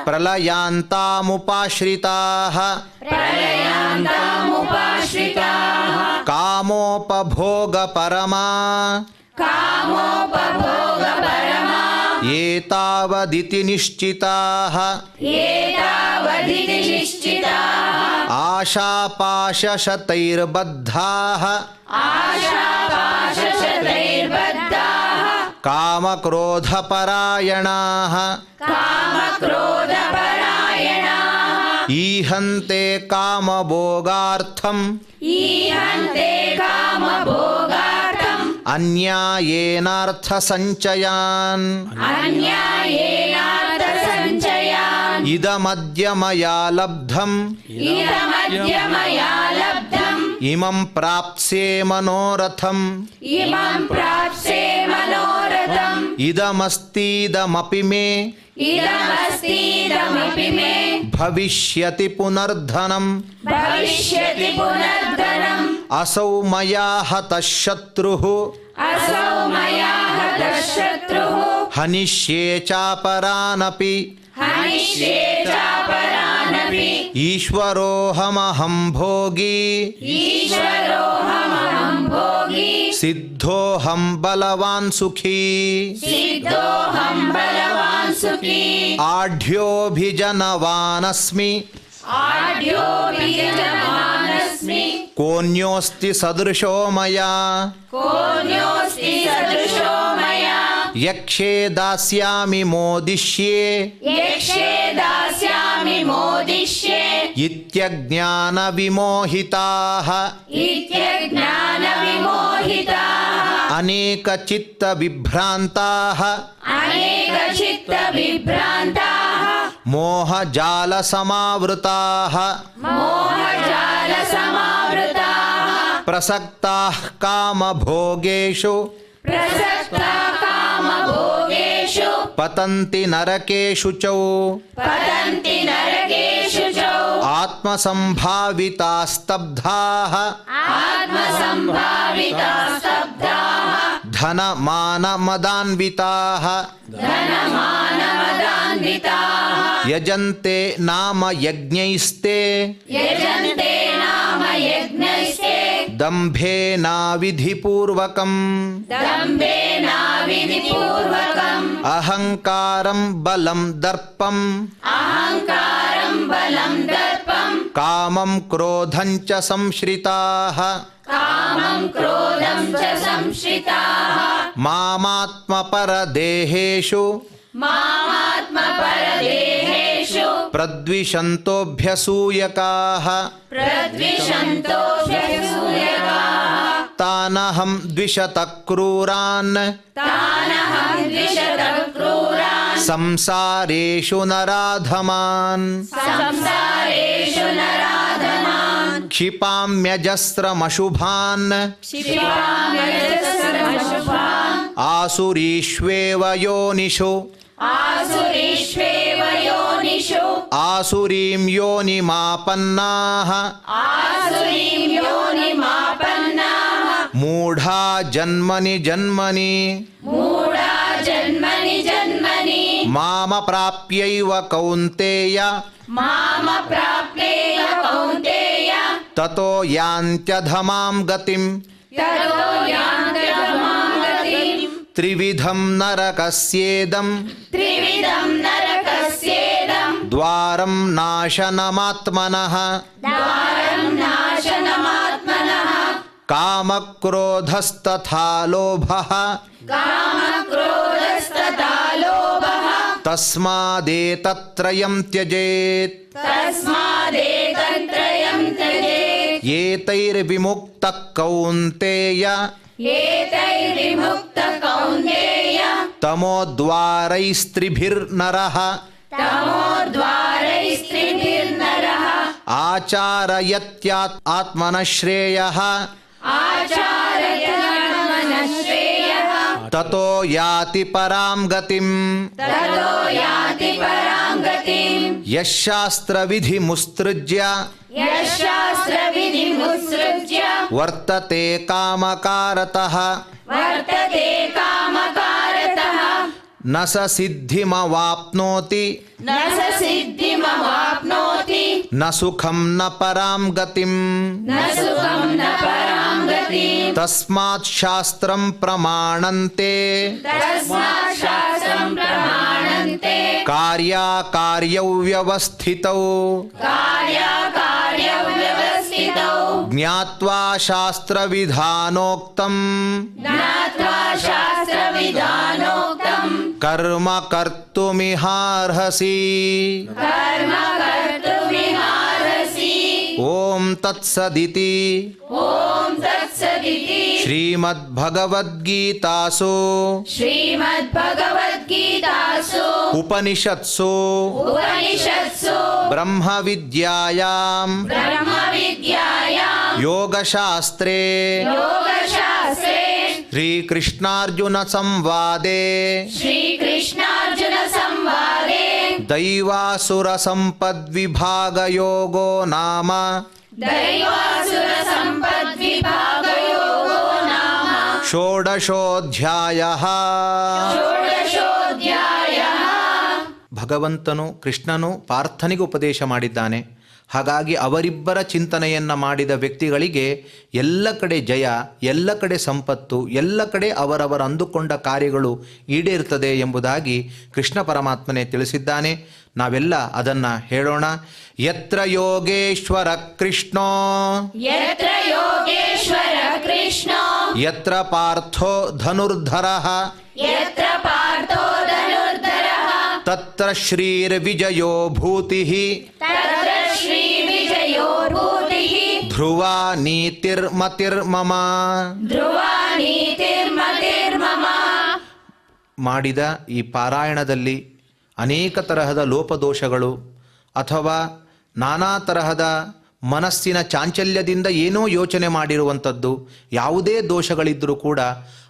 ಪ್ರಲಯಾಂತಾಮುಪಾಶ್ರಿತಾಃ प्रलयान्तामुपाश्रिताः ಕಾಮೋಪಭೋಗಪರಮಾ कामोपभोगपरमा ಏತಾವದಿತಿ ನಿಶ್ಚಿತಾಃ एतावदिति निश्चिताः ಆಶಾಪಾಶಶತೈರ್ಬದ್ಧಾಃ आशापाशशतैर्बद्धाः ಕಾಮಕ್ರೋಧಪರಾಯಣಾಃ कामक्रोधपरायणाः ಈಹಂತೆ ಕಾಮಭೋಗಾರ್ಥಂ ईहन्ते कामभोगार्थम् ಅನ್ಯಾಯೇನಾರ್ಥಸಂಚಯಾನ್ अन्यायेनार्थसञ्चयान् ಇದಮದ್ಯ ಮಯಾ ಲಬ್ಧಂ इदमद्य मया लब्धम् ಇಮಂ ಪ್ರಾಪ್ಸ್ಯೆ ಮನೋರಥಂ इमं प्राप्स्ये मनोरथम् ಇದಮಸ್ತೀದಮಪಿ ಮೇ इदमस्तीदमपि मे ಭವಿಷ್ಯತಿ ಪುನರ್ಧನಂ भविष्यति पुनर्धनम् ಅಸೌ ಮಯಾ ಹತಃ ಶತ್ರುಃ असौ मया हतः शत्रुः ಹನಿಷ್ಯೇ ಚಾಪರಾನಪಿ हनिष्ये चापरानपि ಈಶ್ವರೋಹಮಹಂ ಭೋಗಿ ईश्वरोऽहमहं भोगी ಸಿದ್ಧೋಹಂ ಬಲವಾನ್ ಸುಖೀ सिद्धोऽहं बलवान् सुखी ಆಢ್ಯೋಭಿಜನವಾನಸ್ಮಿ आढ्योऽभिजनवानस्मि ಕೋನ್ಯೋಸ್ತಿ ಸದೃಶೋ ಮಯಾ कोऽन्योऽस्ति सदृशो मया ಯಕ್ಷೇ ದಾಸ್ಯಾಮಿ ಮೋದಿಷ್ಯೆ यक्षे दास्यामि मोदिष्ये ಇತ್ಯಜ್ಞಾನ ವಿಮೋಹಿತಾಃ इत्यज्ञानविमोहिताः ಅನೇಕ ಚಿತ್ತ ವಿಭ್ರಾಂತಾಃ अनेकचित्तविभ्रान्ताः ಮೋಹಜಾಲ ಸಮಾವೃತಾಃ मोहजालसमावृताः ಪ್ರಸಕ್ತಾಃ ಕಾಮಭೋಗೇಷು प्रसक्ता कामभोगेषु ಪತಂತಿ ನರಕೇಷು ಚ पतन्ति नरकेषु च ಆತ್ಮಸಂಭಾವಿತಾಸ್ತಬ್ಧಾಃ आत्मसम्भाविता स्तब्धाः ಧನಮಾನಮದಾನ್ವಿತಾಃ धनमानमदान्विताः ಯಜಂತೆ ನಾಮ ಯಜ್ಞೈಸ್ತೆ यजन्ते नाम यज्ञैस्ते ದಂಭೇನಾವಿಧಿಪೂರ್ವಕಂ दम्भेनाविधिपूर्वकम् ಅಹಂಕಾರಂ ಬಲಂ ದರ್ಪಂ अहङ्कारं बलं दर्पं ಕಾಮಂ ಕ್ರೋಧಂ ಚ ಸಂಶ್ರಿತಾಃ कामं क्रोधं च संश्रिताः ಮಾಮಾತ್ಮಪರದೇಹೇಷು मामात्मपरदेहेषु ಪ್ರದ್ವಿಷಂತೋಭ್ಯಸೂಯಕಾಃ प्रद्विषन्तोऽभ्यसूयकाः ತಾನಹಂ ದ್ವಿಷತಃ ಕ್ರೂರಾನ್ तानहं द्विषतक्रूरान् ಸಂಸಾರೇಷು ನರಾಧಮಾನ್ संसारेषु नराधमान् ಕ್ಷಿಪಾಮ್ಯಜಸ್ರಮಶುಭಾನ್ क्षिपाम्यजस्रमशुभान् ಆಸುರೀಷ್ವೇವ ಯೋನಿಷು आसुरीष्वेव योनिषु ಆಸುರೀಂ ಯೋನಿಮಾಪನ್ನಾಃ आसुरीं योनिमापन्नाः ಮೂಢಾ ಜನ್ಮನಿ ಜನ್ಮನಿ मूढा जन्मनि जन्मनि ಮಾಮಪ್ರಾಪ್ಯೈವ ಕೌಂತೇಯ मामप्राप्येय कौन्तेय ತತೋ ಯಾಂತ್ಯಧಮಾಂ ಗತಿಂ ततो यान्त्यधमां गतिम् ತ್ರಿವಿಧಂ ನರಕಸ್ಯೇದಂ त्रिविधं नरकस्येदं ದ್ವಾರಂ ನಾಶನಮಾತ್ಮನಃ द्वारं नाशनमात्मनः ಕಾಮಕ್ರೋಧಸ್ತಥಾ ಲೋಭಃ कामक्रोधस्तथा लोभः ತಸ್ಮಾದೇತತ್ರಯಂ ತ್ಯಜೇತ್ तस्मादेतत्त्रयं त्यजेत् ಏತೈರ್ವಿಮುಕ್ತಃ ಕೌಂತೇಯ एतैर्विमुक्तः कौन्तेय ತಮೋದ್ವಾರೈಸ್ತ್ರಿಭಿರ್ನರಃ तमोद्वारैस्त्रिभिर्नरः ಆಚಾರಯತ್ಯಾತ್ ಆತ್ಮನಃ ಶ್ರೇಯಃ आचार्यमनश्रेयः ತತೋ ಯಾತಿ ಪರಾಂ ಗತಿಂ ततो याति परां गतिम् ಯಶಾಸ್ತ್ರವಿಧಿಮುತ್ಸೃಜ್ಯ यशास्त्रविधिमुत्सृज्य ವರ್ತತೆ ಕಾಮಕಾರತಃ वर्तते कामकारतः ನ ಸ ಸಿದ್ಧಿಮವಾಪ್ನೋತಿ न स सिद्धिमवाप्नोति ನ ಸುಖಂ ನ ಪರಾಂ ಗತಿಂ न सुखं न परां गतिम् ತಸ್ಮಾತ್ ಶಾಸ್ತ್ರಂ ಪ್ರಮಾಣಂತೆ तस्मात् शास्त्रं प्रमाणन्ते ಕಾರ್ಯಾಕಾರ್ಯೌ ವ್ಯವಸ್ಥಿತೌ कार्याकार्यव्यवस्थितौ ಜ್ಞಾತ್ವಾ ಶಾಸ್ತ್ರವಿಧಾನೋಕ್ತಂ ज्ञात्वा शास्त्रविधानोक्तम् ಕರ್ಮ ಕರ್ತುಮಿಹಾರ್ಹಸಿ कर्म कर्तुमिहारसि ಓಂ ತತ್ಸದಿತಿ ॐ तत्सदिति ಶ್ರೀಮದ್ಭಗವದ್ಗೀತಾಸು श्रीमद्भगवद्गीतासु ಉಪನಿಷತ್ಸು उपनिषत्सु ಬ್ರಹ್ಮವಿದ್ಯಾಯಾಂ ब्रह्मविद्यायां ಯೋಗಶಾಸ್ತ್ರೇ योगशास्त्रे ಶ್ರೀಕೃಷ್ಣಾರ್ಜುನ ಸಂವಾದೆ श्रीकृष्णार्जुन संवादे ದೈವಾಸುರ ಸಂಪದ್ವಿಭಾಗ ಯೋಗೋ ನಾಮ दैवासुर सम्पद्विभागयोगो नाम ಷೋಡಶೋಧ್ಯಾಯಃ. षोडशोऽध्यायः. ಭಗವಂತನು ಕೃಷ್ಣನು ಪಾರ್ಥನಿಗೆ ಉಪದೇಶ ಮಾಡಿದ್ದಾನೆ. ಹಾಗಾಗಿ ಅವರಿಬ್ಬರ ಚಿಂತನೆಯನ್ನು ಮಾಡಿದ ವ್ಯಕ್ತಿಗಳಿಗೆ ಎಲ್ಲ ಕಡೆ ಜಯ, ಎಲ್ಲ ಕಡೆ ಸಂಪತ್ತು, ಎಲ್ಲ ಕಡೆ ಅವರವರ ಅಂದುಕೊಂಡ ಕಾರ್ಯಗಳು ಈಡೇರ್ತದೆ ಎಂಬುದಾಗಿ ಕೃಷ್ಣ ಪರಮಾತ್ಮನೇ ತಿಳಿಸಿದ್ದಾನೆ. ನಾವೆಲ್ಲ ಅದನ್ನು ಹೇಳೋಣ. ಯತ್ರ ಯೋಗೇಶ್ವರ ಕೃಷ್ಣೋ यत्र योगेश्वर कृष्णो ಯತ್ರ ಪಾರ್ಥೋ ಧನುರ್ಧರಃ यत्र पार्थो धनुर्धरः ತತ್ರ ಶ್ರೀರ್ವಿಜಯೋ ಭೂತಿಃ तत्र श्रीविजयो भूतिः ಧ್ರುವಾ ನೀತಿರ್ಮತಿರ್ಮಮ. ध्रुवा नीतिर्मतिर्मम. ಮಾಡಿದ ಈ ಪಾರಾಯಣದಲ್ಲಿ ಅನೇಕ ತರಹದ ಲೋಪದೋಷಗಳು ಅಥವಾ ನಾನಾ ತರಹದ ಮನಸ್ಸಿನ ಚಾಂಚಲ್ಯದಿಂದ ಏನೋ ಯೋಚನೆ ಮಾಡಿರುವಂಥದ್ದು ಯಾವುದೇ ದೋಷಗಳಿದ್ದರೂ ಕೂಡ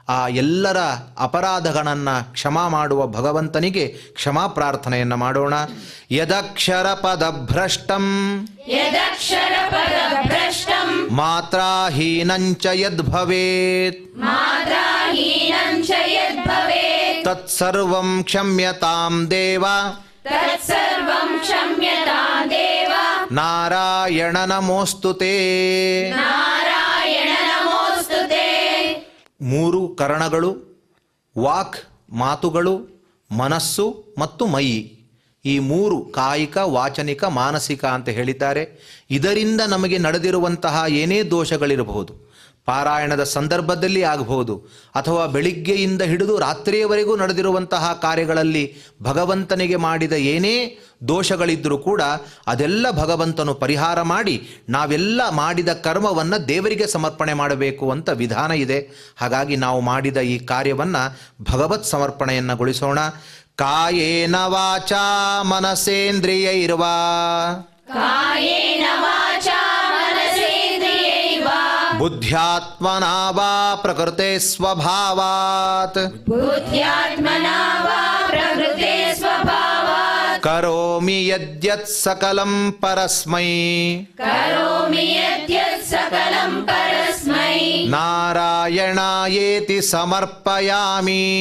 ಆ ಎಲ್ಲರ ಅಪರಾಧಗಳನ್ನು ಕ್ಷಮಾ ಮಾಡುವ ಭಗವಂತನಿಗೆ ಕ್ಷಮಾ ಪ್ರಾರ್ಥನೆಯನ್ನು ಮಾಡೋಣ. ಯದಕ್ಷರ ಪದಭ್ರಷ್ಟಂ यदक्षरपदभ्रष्टं ಮಾತ್ರಾಹೀನಂಚ ಯದ್ಭವೇತ್ मात्राहीनं च यद्भवेत् ತತ್ಸರ್ವಂ ಕ್ಷಮ್ಯತಾಂ ದೇವ तत्सर्वं क्षम्यतां देव. ನಾರಾಯಣ ನಮೋಸ್ತುತೇ. नारायण नमोऽस्तु ते. ಮೂರು ಕರಣಗಳು, ವಾಕ್ ಮಾತುಗಳು, ಮನಸ್ಸು ಮತ್ತು ಮೈ, ಈ ಮೂರು ಕಾಯಿಕ ವಾಚನಿಕ ಮಾನಸಿಕ ಅಂತ ಹೇಳಿದ್ದಾರೆ. ಇದರಿಂದ ನಮಗೆ ನಡೆದಿರುವಂತಹ ಏನೇ ದೋಷಗಳಿರಬಹುದು, ಪಾರಾಯಣದ ಸಂದರ್ಭದಲ್ಲಿ ಆಗಬಹುದು ಅಥವಾ ಬೆಳಿಗ್ಗೆಯಿಂದ ಹಿಡಿದು ರಾತ್ರಿಯವರೆಗೂ ನಡೆದಿರುವಂತಹ ಕಾರ್ಯಗಳಲ್ಲಿ ಭಗವಂತನಿಗೆ ಮಾಡಿದ ಏನೇ ದೋಷಗಳಿದ್ದರೂ ಕೂಡ ಅದೆಲ್ಲ ಭಗವಂತನು ಪರಿಹಾರ ಮಾಡಿ ನಾವೆಲ್ಲ ಮಾಡಿದ ಕರ್ಮವನ್ನು ದೇವರಿಗೆ ಸಮರ್ಪಣೆ ಮಾಡಬೇಕು ಅಂತ ವಿಧಾನ ಇದೆ. ಹಾಗಾಗಿ ನಾವು ಮಾಡಿದ ಈ ಕಾರ್ಯವನ್ನು ಭಗವತ್ ಸಮರ್ಪಣೆಯನ್ನುಗೊಳಿಸೋಣ. ಕಾಯೇನ ವಾಚಾ ಮನಸೇಂದ್ರಿಯೈರ್ವಾ कायेन वाचा मनसेन्द्रियैर्वा ಬುದ್ಧ್ಯಾತ್ಮನಾ ವಾ ಪ್ರಕೃತೆ ಸ್ವಭಾವಾತ್ बुद्ध्यात्मना वा प्रकृते स्वभावात् ಕರೋಮಿ ಯದ್ಯತ್ ಸಕಲಂ ಪರಸ್ಮೈ करोमि यद्यत् सकलं परस्मै ನಾರಾಯಣಾಯೇತಿ ಸಮರ್ಪಯಾಮಿ.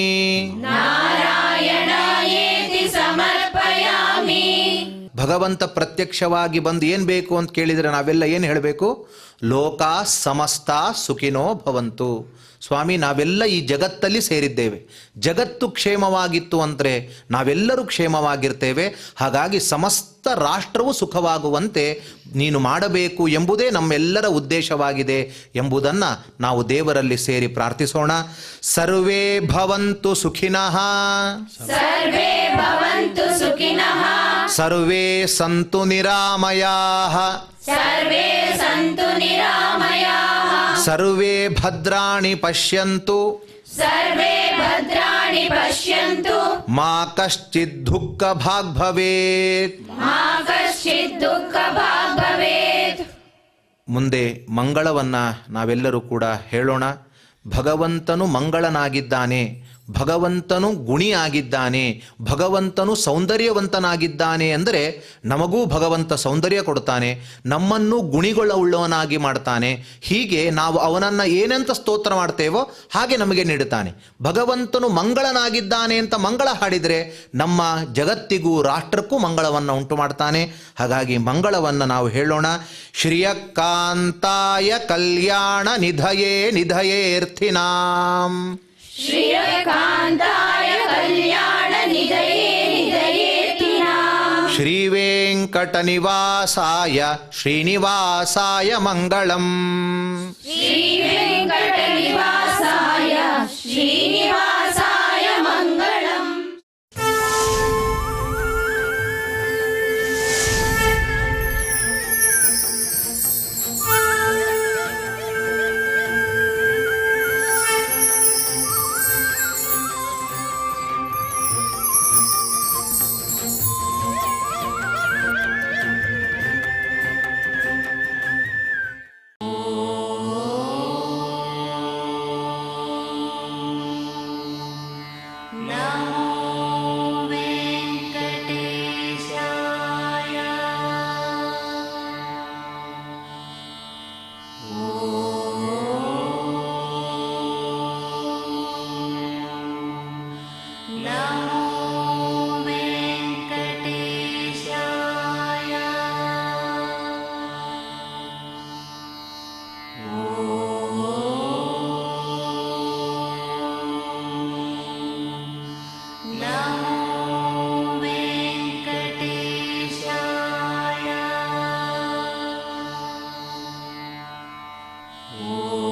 नारायणायेति समर्पयामि. ಭಗವಂತ ಪ್ರತ್ಯಕ್ಷವಾಗಿ ಬಂದು ಏನು ಬೇಕು ಅಂತ ಕೇಳಿದರೆ ನಾವೆಲ್ಲ ಏನು ಹೇಳಬೇಕು? ಲೋಕಾ ಸಮಸ್ತ ಸುಖಿನೋ ಭವಂತು. ಸ್ವಾಮಿ, ನಾವೆಲ್ಲ ಈ ಜಗತ್ತಲ್ಲಿ ಸೇರಿದ್ದೇವೆ, ಜಗತ್ತು ಕ್ಷೇಮವಾಗಿತ್ತು ಅಂದರೆ ನಾವೆಲ್ಲರೂ ಕ್ಷೇಮವಾಗಿರ್ತೇವೆ. ಹಾಗಾಗಿ ಸಮಸ್ತ ರಾಷ್ಟ್ರವು ಸುಖವಾಗುವಂತೆ ನೀನು ಮಾಡಬೇಕು ಎಂಬುದೇ ನಮ್ಮೆಲ್ಲರ ಉದ್ದೇಶವಾಗಿದೆ ಎಂಬುದನ್ನು ನಾವು ದೇವರಲ್ಲಿ ಸೇರಿ ಪ್ರಾರ್ಥಿಸೋಣ. ಸರ್ವೇ ಭವಂತು ಸುಖಿನಃ, सर्वे भवन्तु सुखिनः, ಸರ್ವೇ ಸಂತು ನಿರಾಮಯಾಃ, सर्वे सन्तु निरामयाः, ಸರ್ವೇ ಭದ್ರಾಣಿ ಪಶ್ಯಂತು, सर्वे भद्राणि पश्यन्तु, ಮಾ ಕಶ್ಚಿತ್ ದುಃಖ ಭಾಗ್ ಭವೇತ್. मा कश्चित् दुःखभाग् भवेत्. ಮುಂದೆ ಮಂಗಳವನ್ನು ನಾವೆಲ್ಲರೂ ಕೂಡ ಹೇಳೋಣ. ಭಗವಂತನು ಮಂಗಳನಾಗಿದ್ದಾನೆ, ಭಗವಂತನು ಗುಣಿಯಾಗಿದ್ದಾನೆ, ಭಗವಂತನು ಸೌಂದರ್ಯವಂತನಾಗಿದ್ದಾನೆ ಅಂದರೆ ನಮಗೂ ಭಗವಂತ ಸೌಂದರ್ಯ ಕೊಡ್ತಾನೆ, ನಮ್ಮನ್ನು ಗುಣಿಗೊಳ್ಳುವವನಾಗಿ ಮಾಡ್ತಾನೆ. ಹೀಗೆ ನಾವು ಅವನನ್ನು ಏನಂತ ಸ್ತೋತ್ರ ಮಾಡ್ತೇವೋ ಹಾಗೆ ನಮಗೆ ನೀಡುತ್ತಾನೆ. ಭಗವಂತನು ಮಂಗಳನಾಗಿದ್ದಾನೆ ಅಂತ ಮಂಗಳ ಹಾಡಿದರೆ ನಮ್ಮ ಜಗತ್ತಿಗೂ ರಾಷ್ಟ್ರಕ್ಕೂ ಮಂಗಳವನ್ನು ಉಂಟು ಮಾಡ್ತಾನೆ. ಹಾಗಾಗಿ ಮಂಗಳವನ್ನು ನಾವು ಹೇಳೋಣ. ಶ್ರಿಯಕಾಂತಾಯ ಕಲ್ಯಾಣ ನಿಧಯೇ ನಿಧಯೇರ್ಥಿನಾಂ, श्रीकान्ताय कल्याण निधये निधयेतिनाम्, ಶ್ರೀವೆಂಕಟನಿವಾಸಾಯ ಶ್ರೀನಿವಾಸಾಯ ಮಂಗಳಂ. श्रीवेङ्कटनिवासाय श्रीनिवासाय मङ्गलम्. ॐ